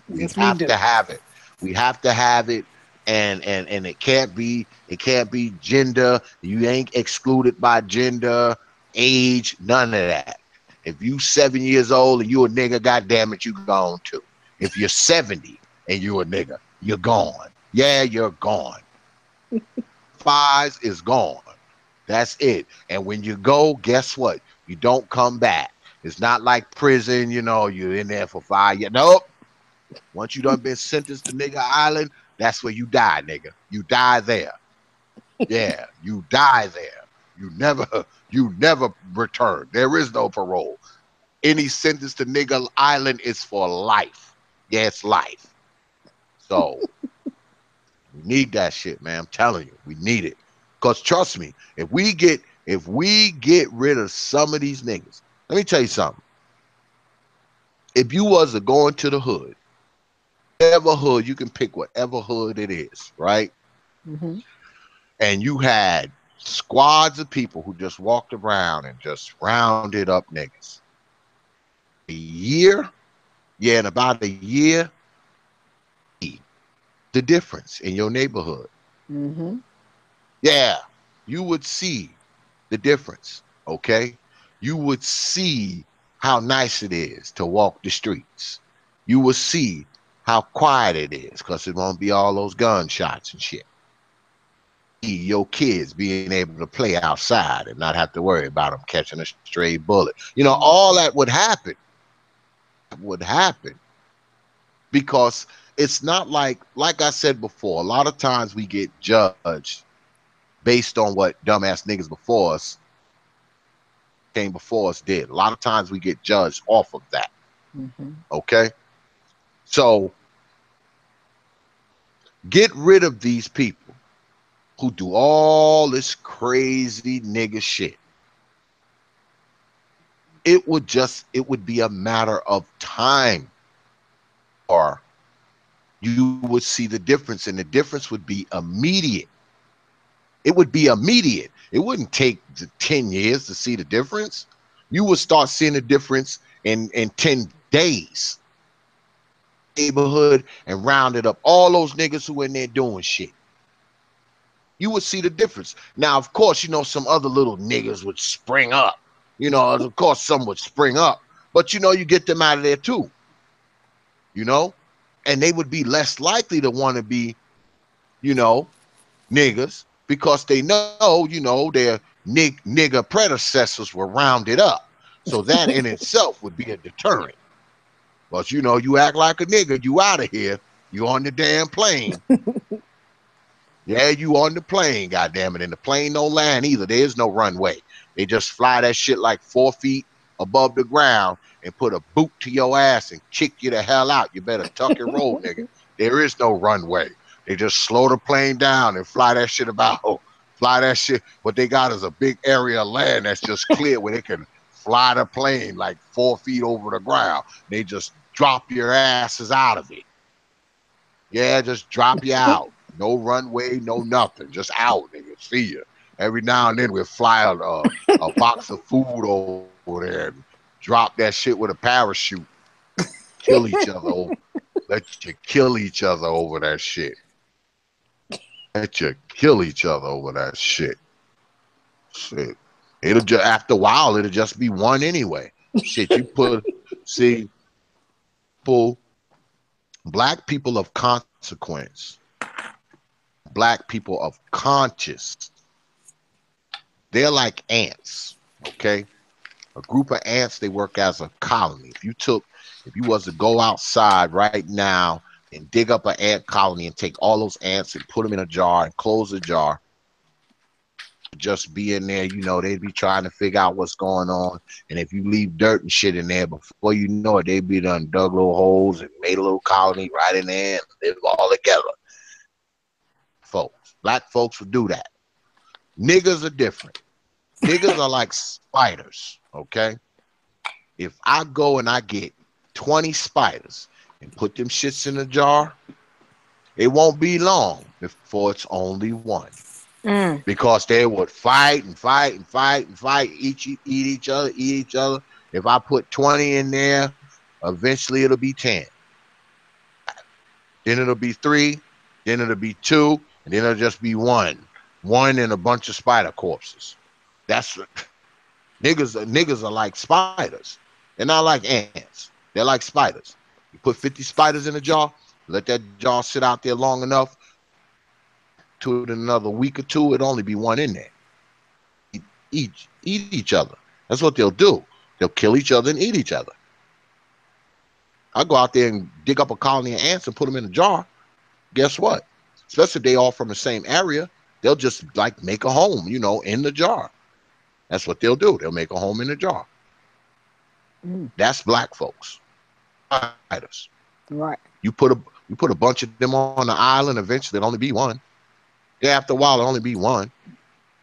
We Yes, we have do. to have it. We have to have it. And it can't be gender. You ain't excluded by gender, age, none of that. If you 7 years old and you a nigga, goddamn it, you gone too. If you're 70 and you a nigga, you're gone. Yeah, you're gone. Fives is gone. That's it. And when you go, guess what? You don't come back. It's not like prison, you're in there for 5 years. Nope. Once you done been sentenced to Nigga Island, that's where you die, nigga. You die there. Yeah, you die there. You never, you never return. There is no parole. Any sentence to Nigga Island is for life. Yeah, it's life. So we need that shit, man. I'm telling you, we need it. Cause trust me, if we get rid of some of these niggas, let me tell you something. If you was to go into the hood, whatever hood, you can pick whatever hood it is, right? Hmm. And you had squads of people who just walked around and just rounded up niggas. A year, yeah, in about a year, the difference in your neighborhood. Hmm. Yeah, you would see the difference. Okay, you would see how nice it is to walk the streets. You will see how quiet it is because it won't be all those gunshots and shit. Your kids being able to play outside and not have to worry about them catching a stray bullet. All that would happen because it's not like I said before. A lot of times we get judged based on what dumbass niggas before us came before us did. A lot of times we get judged off of that. Hmm. Okay, so get rid of these people who do all this crazy nigga shit. It would be a matter of time or you would see the difference, and the difference would be immediate. It would be immediate. It wouldn't take 10 years to see the difference. You would start seeing the difference in 10 days. Neighborhood and rounded up all those niggas who in there doing shit. You would see the difference. Now, of course, some other little niggas would spring up. Of course, some would spring up, but you get them out of there too. You know, and they would be less likely to want to be, you know, niggas because they know, their nigger predecessors were rounded up. So that in itself would be a deterrent. But you act like a nigga, you out of here. You on the damn plane. Yeah, you on the plane, goddamn it. And the plane don't land either. There is no runway. They just fly that shit like 4 feet above the ground and put a boot to your ass and kick you the hell out. You better tuck and roll, nigga. There is no runway. They just slow the plane down and fly that shit about. Fly that shit. What they got is a big area of land that's just clear where they can fly the plane like 4 feet over the ground. They just drop your asses out of it. Yeah, just drop you out. No runway, no nothing. Just out, nigga. See you. Every now and then we'll fly a box of food over there and drop that shit with a parachute. Kill each other over. Let you kill each other over that shit. Let you kill each other over that shit. Shit. It'll just after a while, it'll just be one anyway. Shit, you put see people, black people of consequence, black people of conscious, they're like ants. Okay. A group of ants, they work as a colony. If you was to go outside right now and dig up an ant colony and take all those ants and put them in a jar and close the jar, just be in there, they'd be trying to figure out what's going on. And if you leave dirt and shit in there, before you know it, they'd be done dug little holes and made a little colony right in there and live all together. Black folks would do that. Niggas are different. Niggas are like spiders, okay? If I go and I get 20 spiders and put them shits in a jar, it won't be long before it's only one. Mm. Because they would fight and fight and fight and fight, eat each other, eat each other. If I put 20 in there, eventually it'll be 10. Then it'll be 3, then it'll be 2, and then it'll just be 1. 1 and a bunch of spider corpses. That's niggas are like spiders. They're not like ants. They're like spiders. You put 50 spiders in a jar, let that jar sit out there long enough, to it in another week or two, it'll only be one in there. Eat each other. That's what they'll do. They'll kill each other and eat each other. I go out there and dig up a colony of ants and put them in a jar. Guess what? Especially if they all from the same area, they'll just like make a home, in the jar. That's what they'll do. They'll make a home in the jar. That's black folks. Spiders. Right. You put a bunch of them on the island, eventually it'll only be one. Yeah, after a while it'll only be one.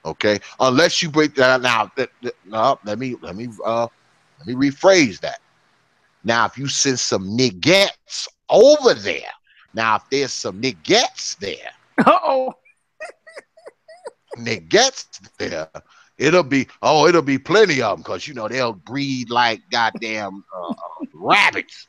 Okay, unless you break that now. No, let me rephrase that. Now, if you send some niggas over there, now if there's some niggas there, Oh. niggas there, it'll be plenty of them because they'll breed like goddamn rabbits.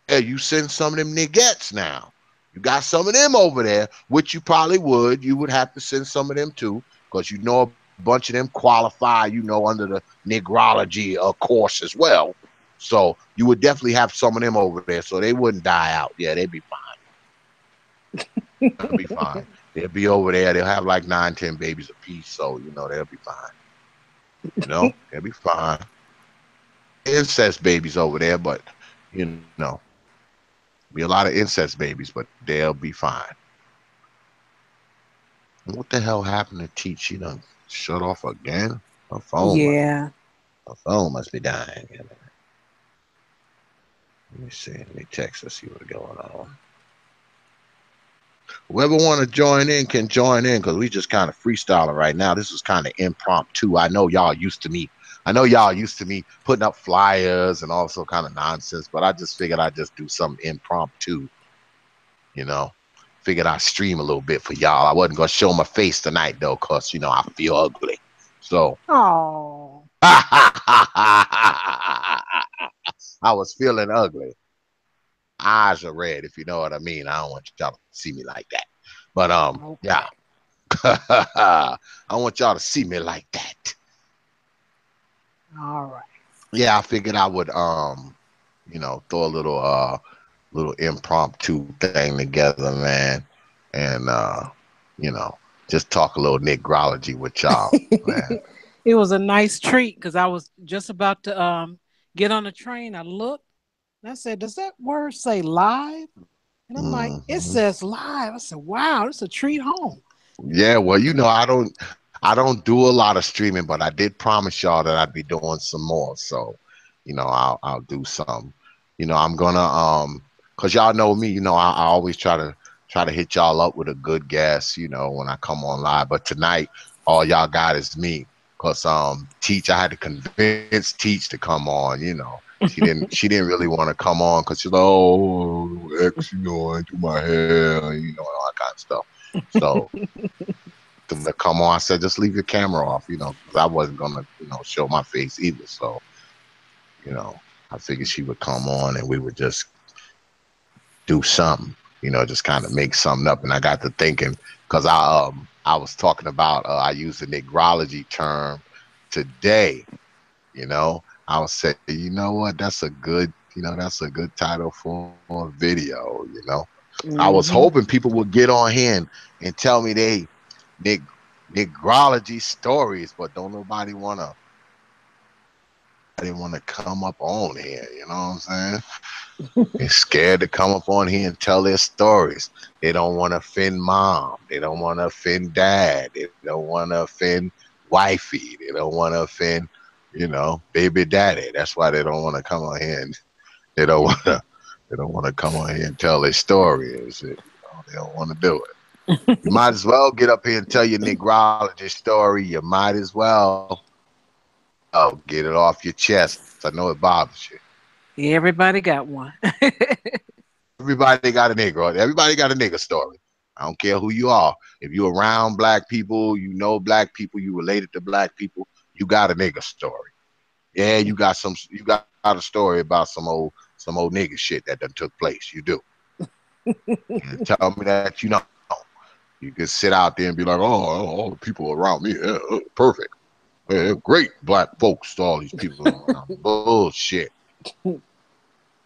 Yeah, you send some of them niggas now. You got some of them over there, which you probably would. You would have to send some of them too, because a bunch of them qualify, under the Nigrology course as well. So you would definitely have some of them over there, so they wouldn't die out. Yeah, they'd be fine. They'll be fine. They'll be over there. They'll have like 9, 10 babies apiece, so they'll be fine. They'll be fine. Incest babies over there, but be a lot of incest babies, but they'll be fine. What the hell happened to Teach? She done shut off again? Her Yeah. phone must be dying. Let me see. Let me text her, see what's going on. Whoever want to join in can join in, because we just kind of freestyling right now. This is kind of impromptu. I know y'all used to me putting up flyers and all sort kind of nonsense, but I just figured I'd just do something impromptu. Figured I'd stream a little bit for y'all. I wasn't gonna show my face tonight though, cause I feel ugly. So Oh. I was feeling ugly. Eyes are red, if you know what I mean. I don't want y'all to see me like that. But yeah. Okay. I want y'all to see me like that. All right. Yeah, I figured I would throw a little impromptu thing together, man, and you know, just talk a little Nigrology with y'all, man. It was a nice treat because I was just about to get on the train. I looked and I said, "Does that word say live?" And I'm like, "It Hmm. says live." I said, "Wow, it's a treat home." Yeah, well, I don't do a lot of streaming, but I did promise y'all that I'd be doing some more. So, I'll do some. I'm gonna cause y'all know me, I always try to hit y'all up with a good guest, when I come on live. But tonight, all y'all got is me. Cause Teach, I had to convince Teach to come on. She didn't really want to come on because she's like, oh, X, I do my hair, all that kind of stuff. So to come on. I said, just leave your camera off, because I wasn't gonna, show my face either. So, you know, I figured she would come on and we would just do something, just kind of make something up. And I got to thinking because I was talking about I used the Nigrology term today. I was saying, what? That's a good title for a video. I was hoping Hmm. people would get on here and tell me Nig Nigrology stories, but don't nobody wanna come up on here, you know what I'm saying? They're scared to come up on here and tell their stories. They don't want to offend mom. They don't want to offend dad. They don't want to offend wifey. They don't want to offend, baby daddy. That's why they don't want to come on here and they don't want to they don't want to come on here and tell their story and shit. They don't want to do it. You might as well get up here and tell your Negrology story. You might as well get it off your chest. I know it bothers you. Everybody got one. Everybody got a Negro. Everybody got a nigga story. I don't care who you are. If you're around black people, you know black people, you related to black people, you got a nigga story. Yeah, you got a story about some old nigga shit that done took place. You do. And tell me that you know. You can sit out there and be like, oh, all the people around me, yeah, perfect. Yeah, great black folks, all these people around. Bullshit.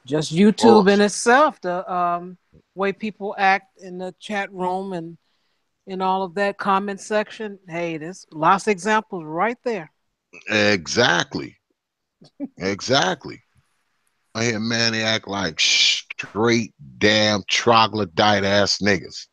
Just YouTube in Bullshit. itself, the way people act in the chat room and in all of that comment section. Hey, there's lots of examples right there. Exactly. Exactly. I hear man, they act like straight damn troglodyte ass niggas.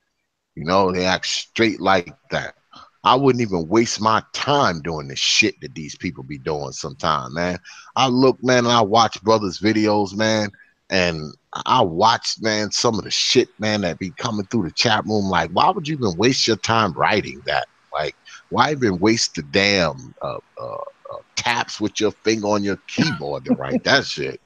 They act straight like that. I wouldn't even waste my time doing the shit that these people be doing sometime, man. I look, man, and I watch brothers' videos, man, and I watch, man, some of the shit, man, that be coming through the chat room. Like, why would you even waste your time writing that? Like, why even waste the damn taps with your finger on your keyboard to write that shit?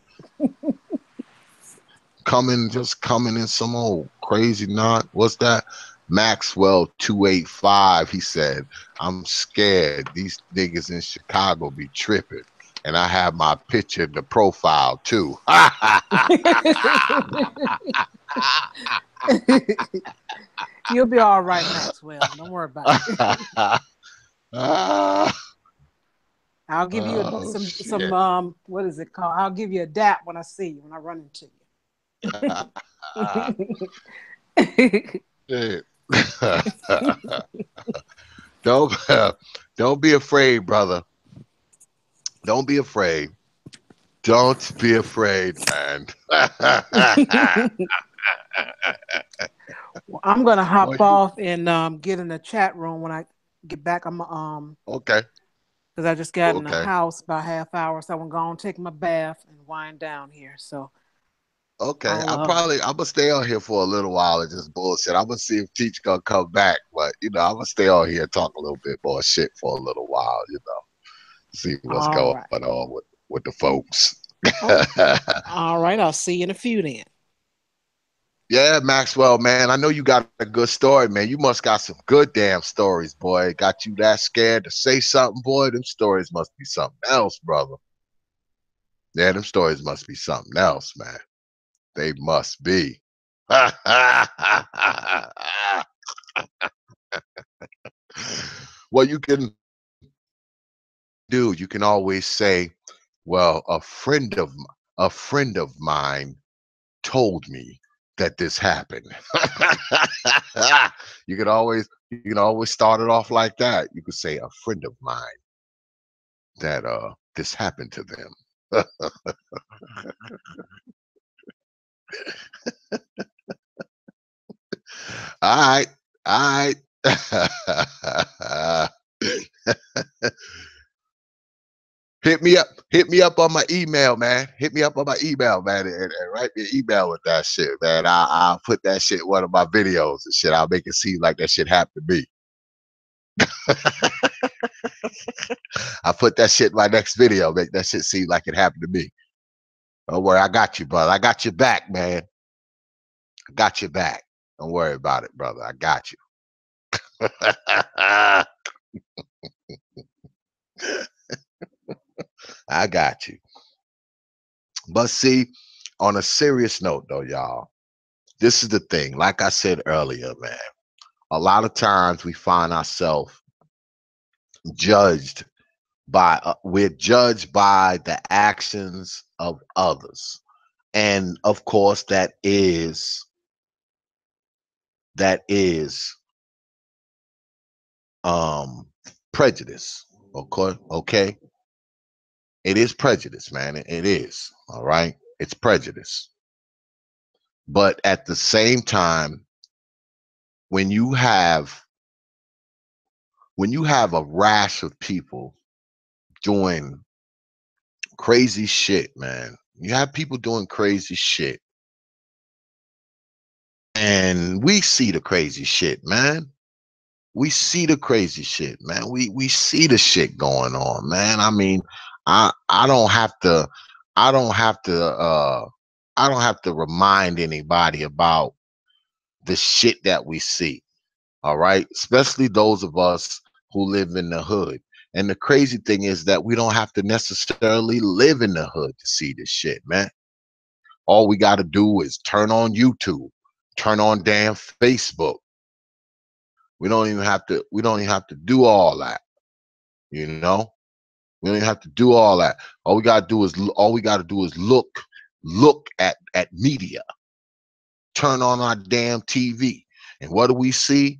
Coming in some old crazy knot. What's that? Maxwell 285. He said, I'm scared. These niggas in Chicago be tripping. And I have my picture in the profile too. You'll be all right, Maxwell. Don't worry about it. I'll give you Oh some shit. what is it called? I'll give you a dap when I see you when I run into Shit. don't don't be afraid, brother. Don't be afraid. Don't be afraid, man. you. Well, I'm gonna Boy, hop off and get in the chat room when I get back. I'm okay, because I just got in the okay, house about half hour, so I'm gonna take my bath and wind down here. So okay. I'll I'm gonna stay on here for a little while and just bullshit. I'm gonna see if Teach gonna come back, but I'm gonna stay on here and talk a little bit more shit for a little while. See what's all going right. on with the folks. Oh, all right. I'll see you in a few then. Yeah, Maxwell, man. I know you got a good story, man. You must got some good damn stories, boy. Got you that scared to say something, boy. Them stories must be something else, brother. Yeah, them stories must be something else, man. They must be. Well, you can always say, well, a friend of mine told me that this happened. You can always start it off like that. You could say a friend of mine that this happened to them. All right, all right. Hit me up on my email, man. Hit me up on my email, man, and write me an email with that shit, man. I'll put that shit in one of my videos and shit. I'll make it seem like that shit happened to me. I put that shit in my next video, make that shit seem like it happened to me. Don't worry, I got you, brother. I got your back, man. I got your back. Don't worry about it, brother. I got you. I got you. But see, on a serious note, though, y'all, this is the thing. Like I said earlier, man, a lot of times we find ourselves judged we're judged by the actions of others. And of course, that is um prejudice. Okay. It is prejudice, man. It is. All right. It's prejudice. But at the same time, when you have a rash of people doing crazy shit, man. You have people doing crazy shit. And we see the crazy shit, man. We see the crazy shit, man. We see the shit going on, man. I mean, I don't have to I don't have to I don't have to remind anybody about the shit that we see. All right? Especially those of us who live in the hood. And the crazy thing is that we don't have to necessarily live in the hood to see this shit, man. All we got to do is turn on YouTube, turn on damn Facebook. We don't even have to do all that, you know? We don't even have to do all that. All we gotta do is look at media. Turn on our damn TV. And what do we see?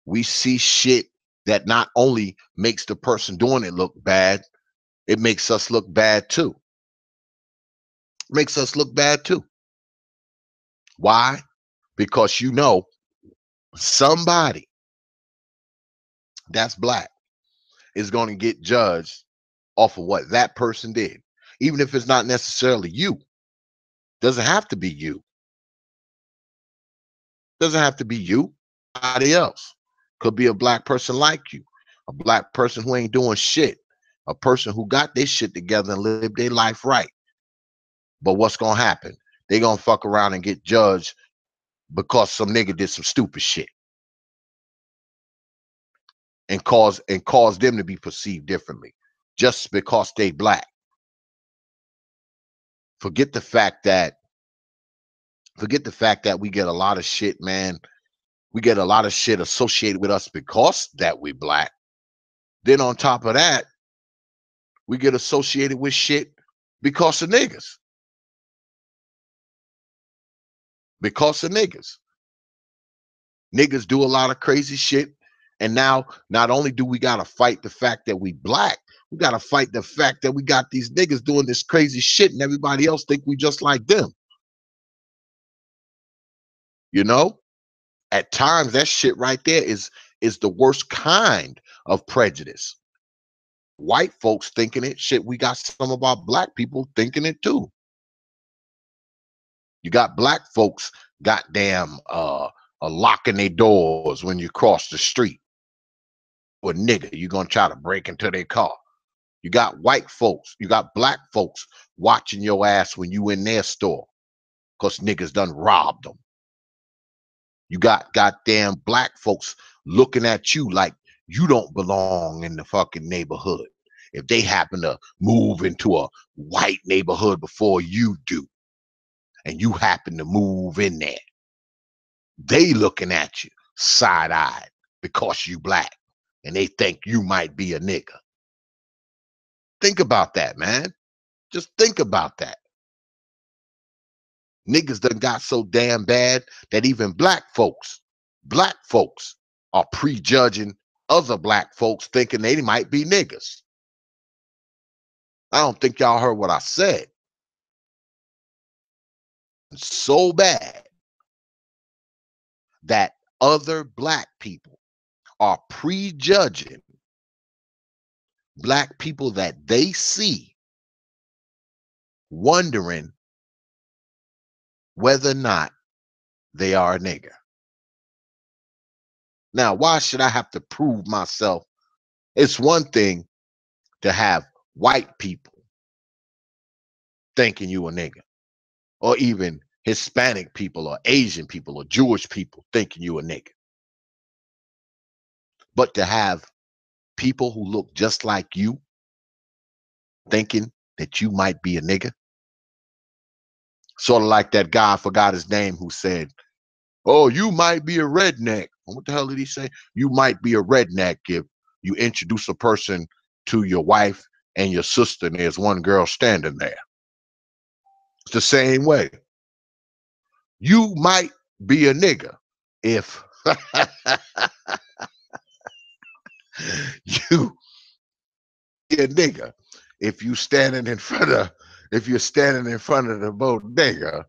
We see shit that not only makes the person doing it look bad, it makes us look bad too. Makes us look bad too. Why? Because somebody that's black is going to get judged off of what that person did, even if it's not necessarily you. Doesn't have to be you. Doesn't have to be you. Somebody else. Could be a black person like you, a black person who ain't doing shit, a person who got their shit together and lived their life right. But what's gonna happen? They gonna fuck around and get judged because some nigga did some stupid shit and cause them to be perceived differently just because they black. Forget the fact that we get a lot of shit, man. We get a lot of shit associated with us because that we black. Then on top of that, we get associated with shit because of niggas. Because of niggas. Niggas do a lot of crazy shit. And now, not only do we gotta fight the fact that we black, we gotta fight the fact that we got these niggas doing this crazy shit and everybody else think we just like them. You know? At times that shit right there is the worst kind of prejudice. White folks thinking it, shit, we got some of our black people thinking it too. You got black folks goddamn locking their doors when you cross the street. Or nigga, you gonna try to break into their car. You got white folks, you got black folks watching your ass when you in their store because niggas done robbed them. You got goddamn black folks looking at you like you don't belong in the fucking neighborhood. If they happen to move into a white neighborhood before you do, and you happen to move in there, they looking at you. side-eyed because you black and they think you might be a nigga. Think about that, man. Just think about that. Niggas done got so damn bad that even black folks are prejudging other black folks thinking they might be niggas. I don't think y'all heard what I said. So bad that other black people are prejudging black people that they see, wondering whether or not they are a nigga. Now, why should I have to prove myself? It's one thing to have white people thinking you a nigga, or even Hispanic people or Asian people or Jewish people thinking you a nigga. But to have people who look just like you thinking that you might be a nigga, sort of like that guy, I forgot his name, who said, oh, you might be a redneck. What the hell did he say? You might be a redneck if you introduce a person to your wife and your sister and there's one girl standing there. It's the same way. You might be a nigga if you be a nigga if you're standing in front of the bodega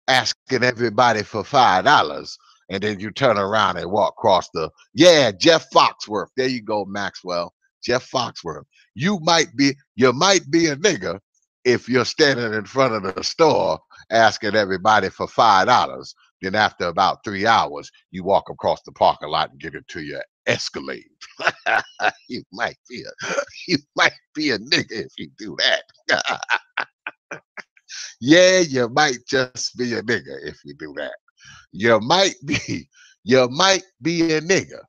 asking everybody for $5, and then you turn around and walk across Jeff Foxworth. There you go, Maxwell. Jeff Foxworth. You might be a nigga if you're standing in front of the store asking everybody for $5. Then after about 3 hours, you walk across the parking lot and get into your Escalade. you might be a nigga if you do that. Yeah, you might just be a nigga if you do that. You might be a nigga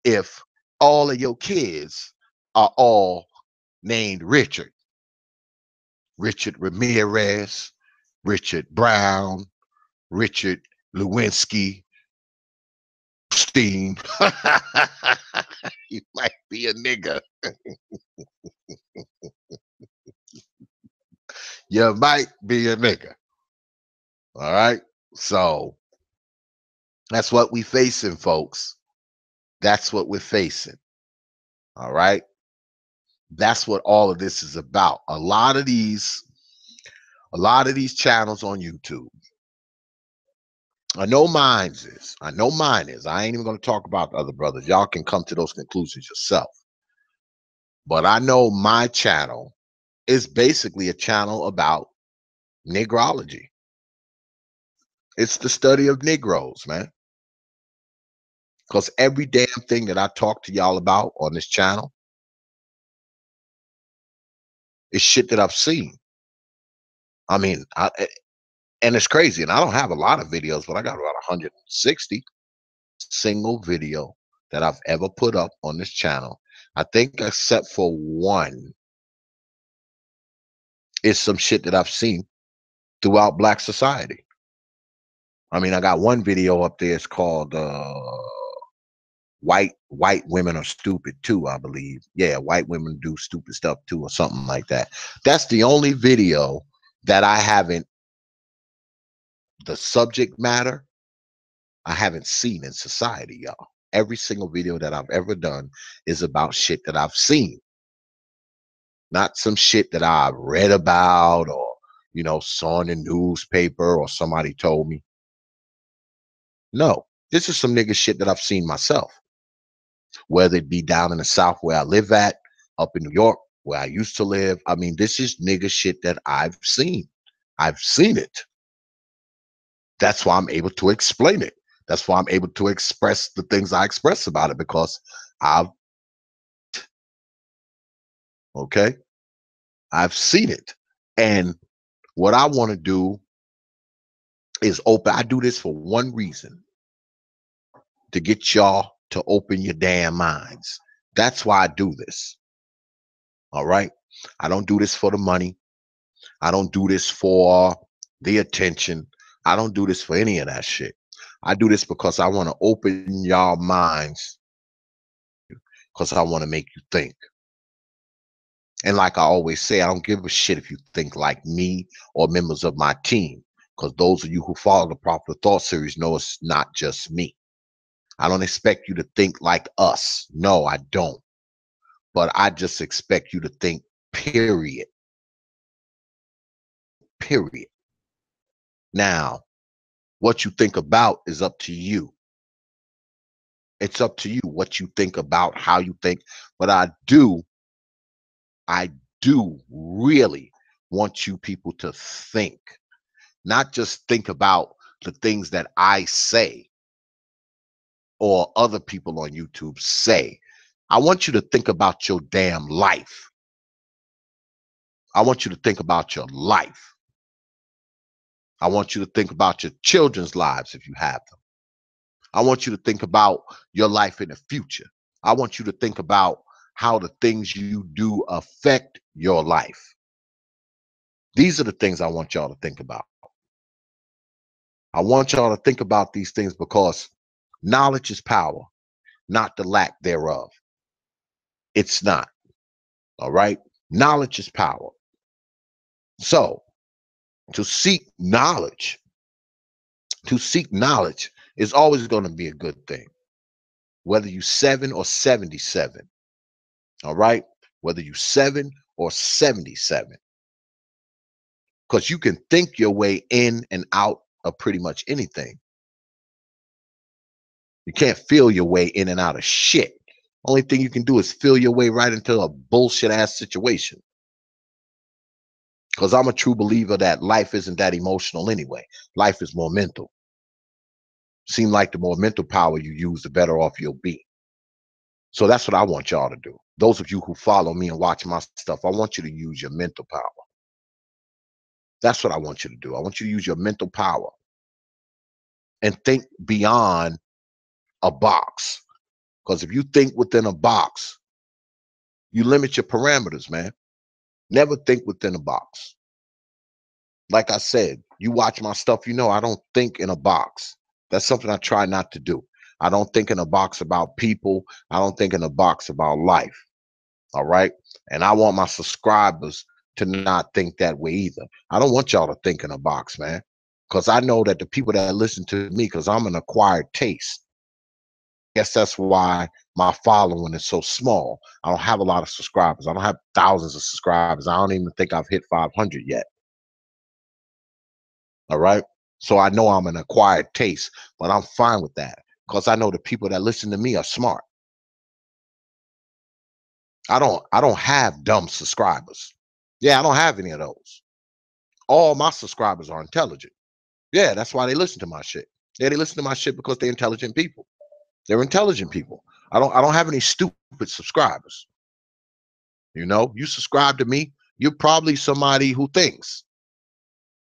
if all of your kids are all named Richard. Richard Ramirez, Richard Brown, Richard Lewinsky, Steen. You might be a nigga. You might be a nigga. All right. So that's what we facing, folks. That's what we're facing. All right. That's what all of this is about. A lot of these channels on YouTube. I know mine is. I ain't even going to talk about the other brothers. Y'all can come to those conclusions yourself. But I know my channel is basically a channel about Nigrology. It's the study of Negroes, man. Because every damn thing that I talk to y'all about on this channel is shit that I've seen. I mean, and it's crazy. And I don't have a lot of videos, but I got about 160 single video that I've ever put up on this channel. I think except for one is some shit that I've seen throughout Black society. I mean, I got one video up there. It's called white women are stupid too, I believe. Yeah, white women do stupid stuff too, or something like that. That's the only video that I haven't, the subject matter I haven't seen in society, y'all. Every single video that I've ever done is about shit that I've seen, not some shit that I read about or, saw in the newspaper or somebody told me. No, this is some nigga shit that I've seen myself, whether it be down in the South where I live at, up in New York where I used to live. I mean, this is nigga shit that I've seen. I've seen it. That's why I'm able to explain it. That's why I'm able to express the things I express about it, because I've seen it. And what I want to do is open. I do this for one reason: to get y'all to open your damn minds. That's why I do this. All right. I don't do this for the money. I don't do this for the attention. I don't do this for any of that shit. I do this because I want to open y'all minds, because I want to make you think. And like I always say, I don't give a shit if you think like me or members of my team, because those of you who follow the Proper Thought series know it's not just me. I don't expect you to think like us. No, I don't. But I just expect you to think, period. Period. Now, what you think about is up to you. It's up to you what you think about, how you think. But I do really want you people to think, not just think about the things that I say or other people on YouTube say. I want you to think about your damn life. I want you to think about your life. I want you to think about your children's lives if you have them. I want you to think about your life in the future. I want you to think about how the things you do affect your life. These are the things I want y'all to think about. I want y'all to think about these things because knowledge is power, not the lack thereof. It's not. All right. Knowledge is power. So to seek knowledge, is always going to be a good thing, whether you 7 or 77. All right. Whether you 7 or 77, because you can think your way in and out of pretty much anything. You can't feel your way in and out of shit. Only thing you can do is feel your way right into a bullshit ass situation. Because I'm a true believer that life isn't that emotional anyway. Life is more mental. Seem like the more mental power you use, the better off you'll be. So that's what I want y'all to do. Those of you who follow me and watch my stuff, I want you to use your mental power. That's what I want you to do. I want you to use your mental power and think beyond a box. Because if you think within a box, you limit your parameters, man. Never think within a box. Like I said, you watch my stuff, you know I don't think in a box. That's something I try not to do. I don't think in a box about people. I don't think in a box about life. All right. And I want my subscribers to not think that way either. I don't want y'all to think in a box, man. Because I know that the people that listen to me, because I'm an acquired taste. Guess that's why my following is so small. I don't have a lot of subscribers. I don't have thousands of subscribers. I don't even think I've hit 500 yet. All right. So I know I'm an acquired taste, but I'm fine with that because I know the people that listen to me are smart. I don't have dumb subscribers. Yeah, I don't have any of those. All my subscribers are intelligent. Yeah, that's why they listen to my shit. Yeah, they listen to my shit because they're intelligent people. They're intelligent people. I don't have any stupid subscribers. You know, you subscribe to me, you're probably somebody who thinks.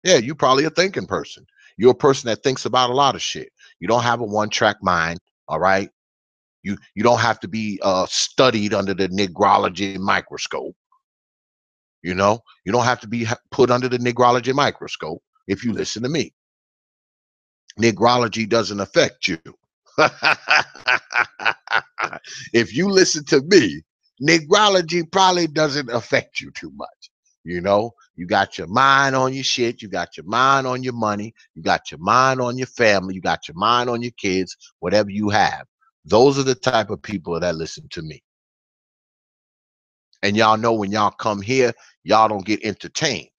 Yeah, you're probably a thinking person. You're a person that thinks about a lot of shit. You don't have a one-track mind, all right? You don't have to be studied under the Nigrology microscope. You know, you don't have to be put under the Nigrology microscope if you listen to me. Nigrology doesn't affect you. If you listen to me, Nigrology probably doesn't affect you too much. You know, you got your mind on your shit, you got your mind on your money, you got your mind on your family, you got your mind on your kids, whatever you have. Those are the type of people that listen to me. And y'all know when y'all come here, y'all don't get entertained.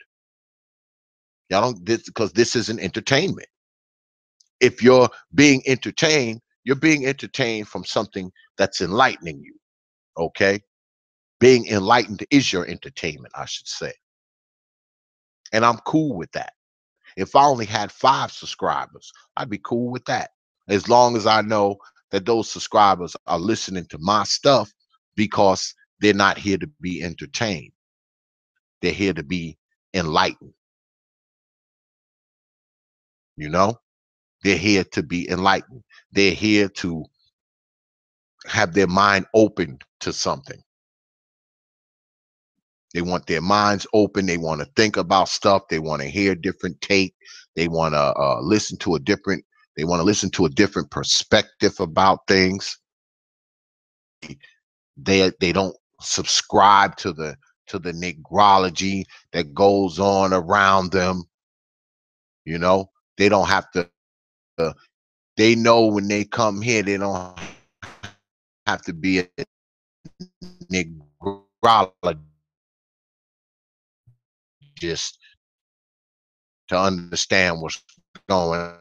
Y'all don't, this because this isn't entertainment. If you're being entertained from something that's enlightening you. Okay. Being enlightened is your entertainment, I should say. And I'm cool with that. If I only had 5 subscribers, I'd be cool with that. As long as I know that those subscribers are listening to my stuff because they're not here to be entertained. They're here to be enlightened. You know, they're here to be enlightened. They're here to have their mind open to something. They want their minds open. They want to think about stuff. They want to hear different take. They want to listen to a different. They want to listen to a different perspective about things. They don't subscribe to the Nigrology that goes on around them. You know, they don't have to. They know when they come here, they don't have to be a Nigrologist to understand what's going on.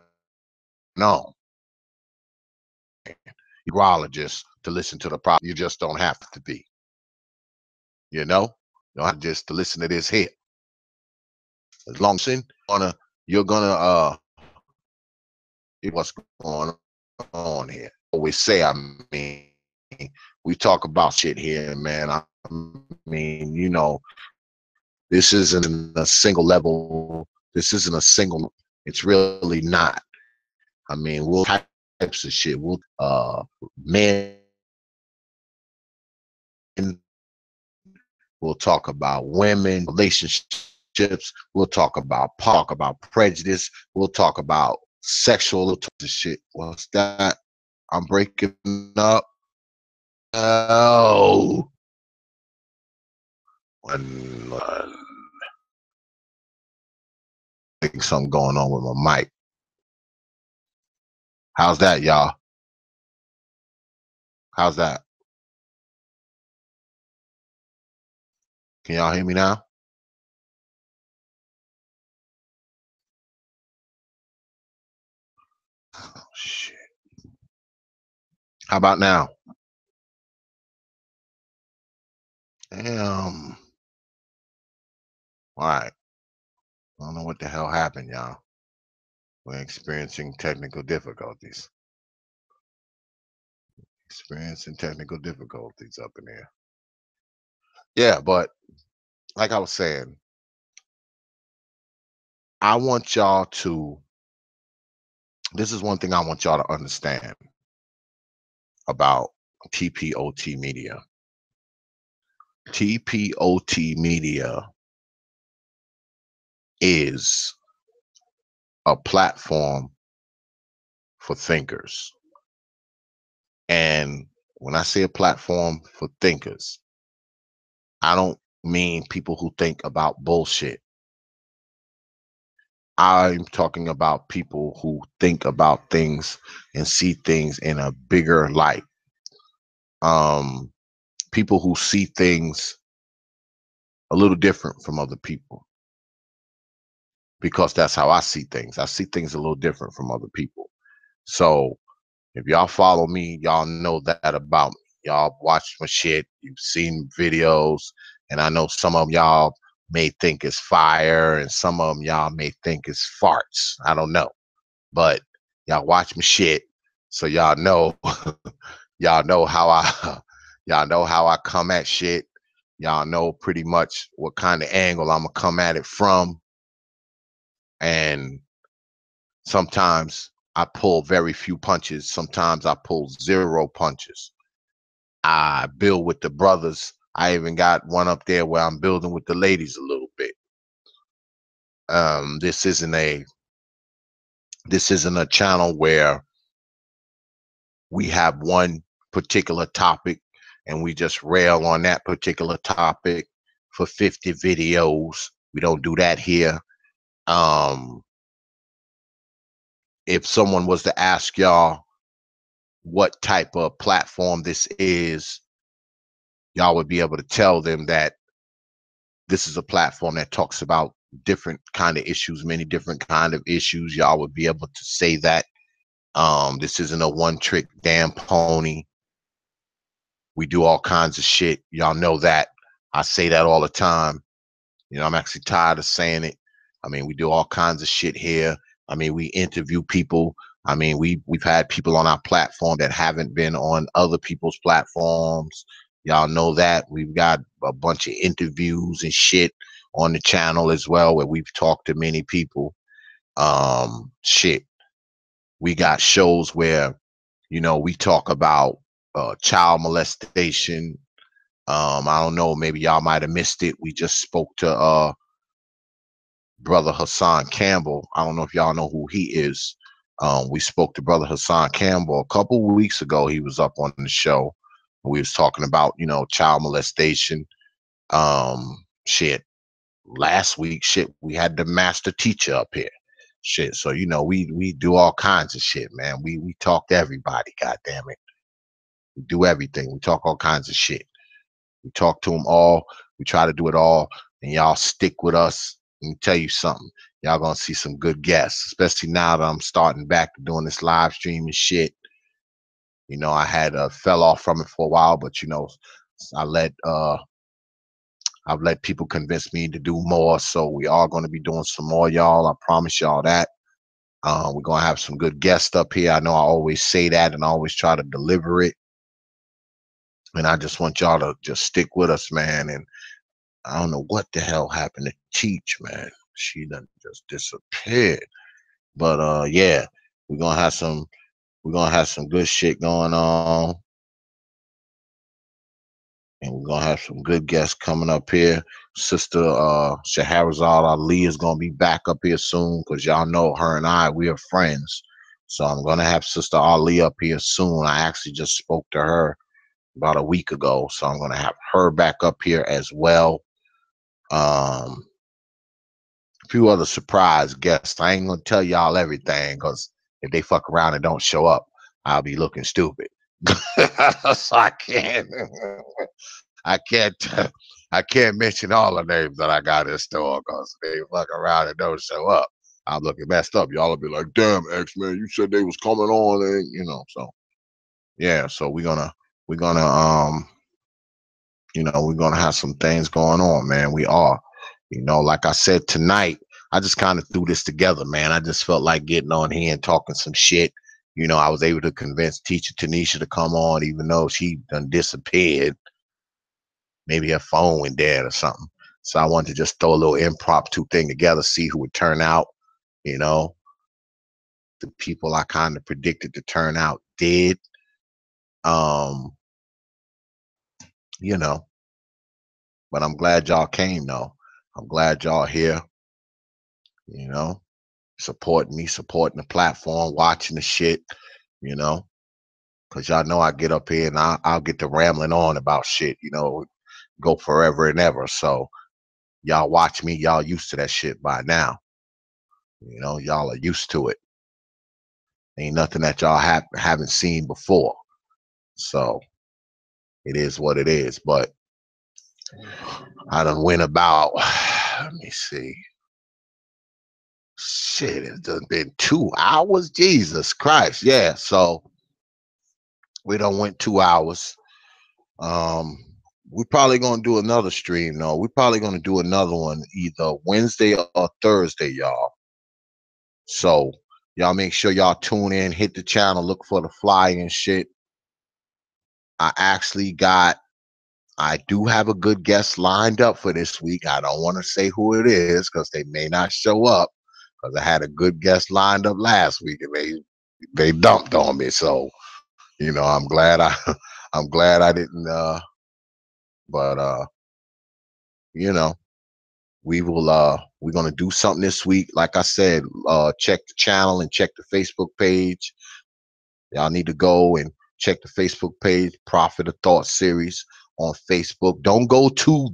Neurologist to listen to the problem. You just don't have to be. You know, you don't have just to listen to this here. As long as you're gonna what's going on here. Always say, I mean, we talk about shit here, man. I mean, you know, this isn't a single level. This isn't a single. It's really not. I mean, we'll types of shit. We'll men. We'll talk about women, relationships. We'll talk about prejudice. We'll talk about sexual shit. What's that? I'm breaking up. Oh, I think something going on with my mic. How's that, y'all? How's that? Can y'all hear me now? Oh, shit. How about now? Damn. All right. I don't know what the hell happened, y'all. We're experiencing technical difficulties. Experiencing technical difficulties up in there. Yeah, but like I was saying, I want y'all to, this is one thing I want y'all to understand about TPOT Media. TPOT Media is a platform for thinkers. And when I say a platform for thinkers, I don't mean people who think about bullshit. I'm talking about people who think about things and see things in a bigger light. Um, People who see things a little different from other people, because that's how I see things. I see things a little different from other people. So if y'all follow me, y'all know that about me. Y'all watch my shit. You've seen videos, and I know some of y'all may think it's fire, and some of them y'all may think it's farts. I don't know, but y'all watch my shit, so y'all know, y'all know how I, y'all know how I come at shit. Y'all know pretty much what kind of angle I'm gonna come at it from, and sometimes I pull very few punches. Sometimes I pull zero punches. I build with the brothers. I even got one up there where I'm building with the ladies a little bit. This isn't a channel where we have one particular topic and we just rail on that particular topic for 50 videos. We don't do that here. Um, if someone was to ask y'all what type of platform this is, y'all would be able to tell them that this is a platform that talks about different kind of issues, many different kind of issues. Y'all would be able to say that. This isn't a one trick damn pony. We do all kinds of shit. Y'all know that. I say that all the time. You know, I'm actually tired of saying it. I mean, we do all kinds of shit here. I mean, we interview people. I mean, we've had people on our platform that haven't been on other people's platforms. Y'all know that. We've got a bunch of interviews and shit on the channel as well, where we've talked to many people. Shit. We got shows where, you know, we talk about child molestation. I don't know, maybe y'all might have missed it. We just spoke to brother Hassan Campbell. I don't know if y'all know who he is. We spoke to Brother Hassan Campbell a couple weeks ago. He was up on the show. We was talking about, child molestation. Shit. Last week, shit, we had the master teacher up here. Shit. So, we do all kinds of shit, man. We talk to everybody, god damn it. We do everything. We talk all kinds of shit. We talk to them all. We try to do it all. And y'all stick with us. Let me tell you something. Y'all gonna see some good guests, especially now that I'm starting back to doing this live stream and shit. I had fell off from it for a while, but I let I've let people convince me to do more. So we are gonna be doing some more, y'all. I promise y'all that. We're gonna have some good guests up here. I know I always say that and I always try to deliver it. And I just want y'all to just stick with us, man. And I don't know what the hell happened to Teach, man. She done just disappeared. But yeah, we're gonna have some good shit going on. And we're gonna have some good guests coming up here. Sister Shahrazad Ali is gonna be back up here soon because y'all know her and we are friends. So I'm gonna have Sister Ali up here soon. I actually just spoke to her about a week ago. So I'm gonna have her back up here as well. A few other surprise guests. I ain't gonna tell y'all everything because if they fuck around and don't show up, I'll be looking stupid. So I can't, I can't mention all the names that I got in store because they fuck around and don't show up. I'm looking messed up. Y'all will be like, "Damn, X-Man, you said they was coming on," and So yeah, so we're gonna we're gonna have some things going on, man. We are, like I said tonight. I just kind of threw this together, man. I just felt like getting on here and talking some shit. I was able to convince Teacher Tanisha to come on, even though she done disappeared. Maybe her phone went dead or something. So I wanted to just throw a little impromptu thing together, see who would turn out. You know, the people I kind of predicted to turn out did. Um, you know, but I'm glad y'all came though. I'm glad y'all here, you know, supporting me, supporting the platform, watching the shit, you know, because y'all know I get up here and I'll get to rambling on about shit, go forever and ever. So y'all watch me, y'all used to that shit by now. Y'all are used to it. Ain't nothing that y'all haven't seen before. So it is what it is. But I done went about, let me see. Shit, it's done been 2 hours. Jesus Christ. Yeah. So we done went 2 hours. Um, we're probably gonna do another stream. No, we're probably gonna do another one either Wednesday or Thursday, y'all. So y'all make sure y'all tune in, hit the channel, look for the flyer and shit. I do have a good guest lined up for this week. I don't want to say who it is because they may not show up because I had a good guest lined up last week and they dumped on me. So, I'm glad I'm glad I didn't but you know, we're gonna do something this week. Like I said, check the channel and check the Facebook page. Y'all need to go and check the Facebook page, Prophet of Thought series on Facebook. Don't go to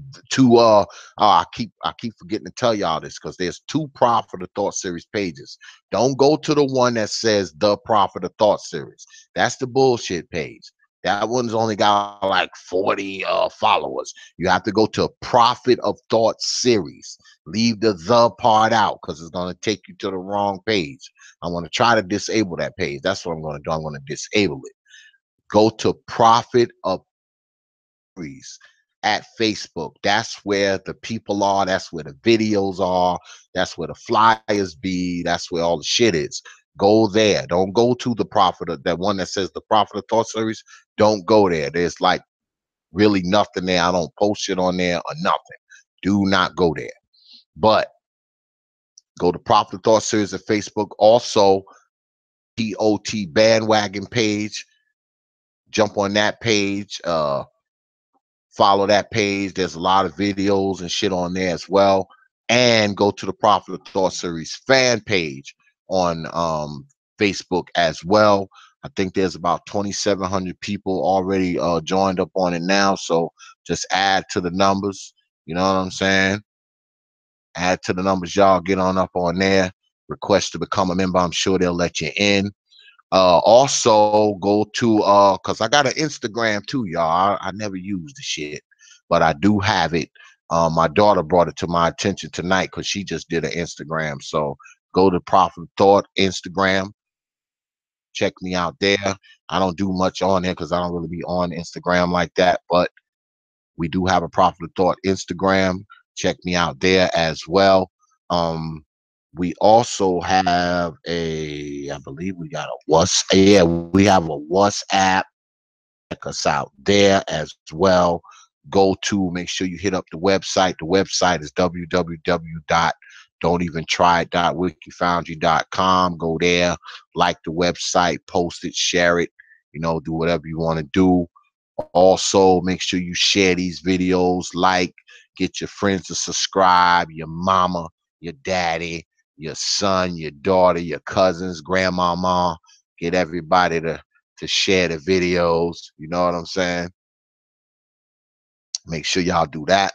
I keep forgetting to tell y'all this because there's two Prophet of Thought series pages. Don't go to the one that says the Prophet of Thought series. That's the bullshit page. That one's only got like 40 followers. You have to go to Prophet of Thought series. Leave the part out because it's gonna take you to the wrong page. I want to try to disable that page. That's what I'm going to do. I'm going to disable it. Go to Prophet of Series at Facebook. That's where the people are. That's where the videos are. That's where the flyers be. That's where all the shit is. Go there. Don't go to the Prophet of that one that says the Prophet of Thought series. Don't go there. There's like really nothing there. I don't post it on there or nothing. Do not go there. But go to Prophet of Thought series at Facebook. Also, TOT bandwagon page. Jump on that page. Follow that page. There's a lot of videos and shit on there as well. And go to the Prophet of Thought series fan page on Facebook as well. I think there's about 2,700 people already joined up on it now. So just add to the numbers. You know what I'm saying? Add to the numbers, y'all. Get on up on there. Request to become a member. I'm sure they'll let you in. Also go to because I got an Instagram too, y'all. I never use the shit, but I do have it. My daughter brought it to my attention tonight because she just did an Instagram. So go to Prophet of Thought Instagram. Check me out there. I don't do much on there because I don't really be on Instagram like that, but we do have a Prophet of Thought Instagram. Check me out there as well. Um, we also have I believe we got a WhatsApp. Yeah, we have a WhatsApp. Check us out there as well. Go to, make sure you hit up the website. The website is www.don'teventreit.wikifoundry.com. Go there, like the website, post it, share it, do whatever you want to do. Also, make sure you share these videos, get your friends to subscribe, your mama, your daddy, your son, your daughter, your cousins, grandmama. Get everybody to share the videos. You know what I'm saying? Make sure y'all do that.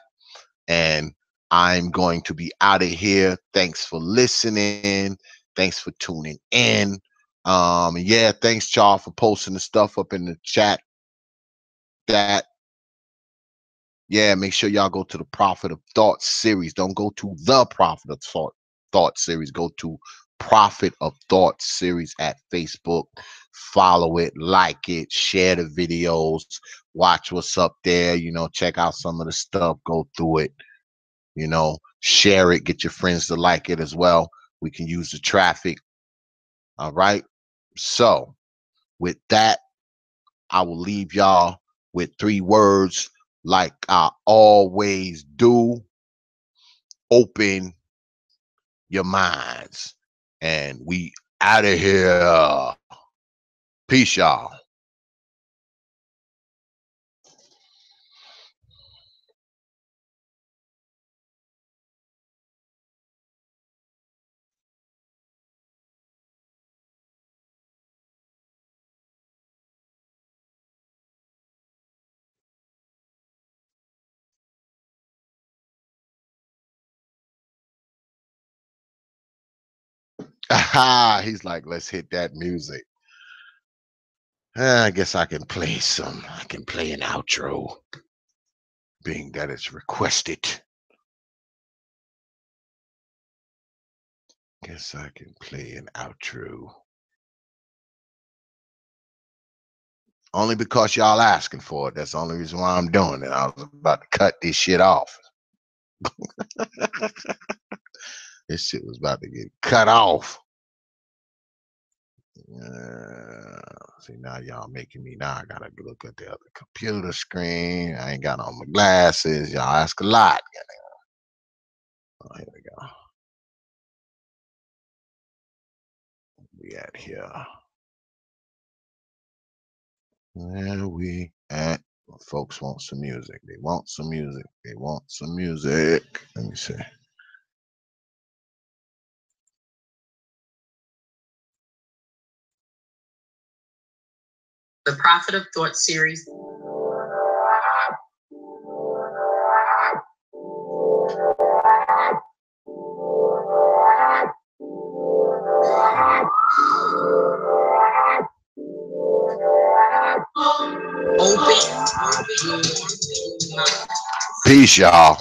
And I'm going to be out of here. Thanks for listening. Thanks for tuning in. Yeah, thanks, y'all, for posting the stuff up in the chat. That Yeah, make sure y'all go to the Prophet of Thought series. Don't go to the Prophet of Thought series. Go to Prophet of Thought series at Facebook. Follow it, like it, share the videos, watch what's up there. Check out some of the stuff, go through it. Share it, get your friends to like it as well. We can use the traffic. All right. So, with that, I will leave y'all with 3 words like I always do. Open your minds. And we out of here. Peace, y'all. He's like, let's hit that music. I guess I can play an outro, being that it's requested. Guess I can play an outro. Only because y'all asking for it. That's the only reason why I'm doing it. I was about to cut this shit off. This shit was about to get cut off. See, now y'all making me, now I gotta look at the other computer screen. I ain't got on my glasses. Y'all ask a lot. Oh, here we go. We at here. Where we at? Folks want some music. They want some music. They want some music. Let me see. The Prophet of Thought series. Peace, y'all.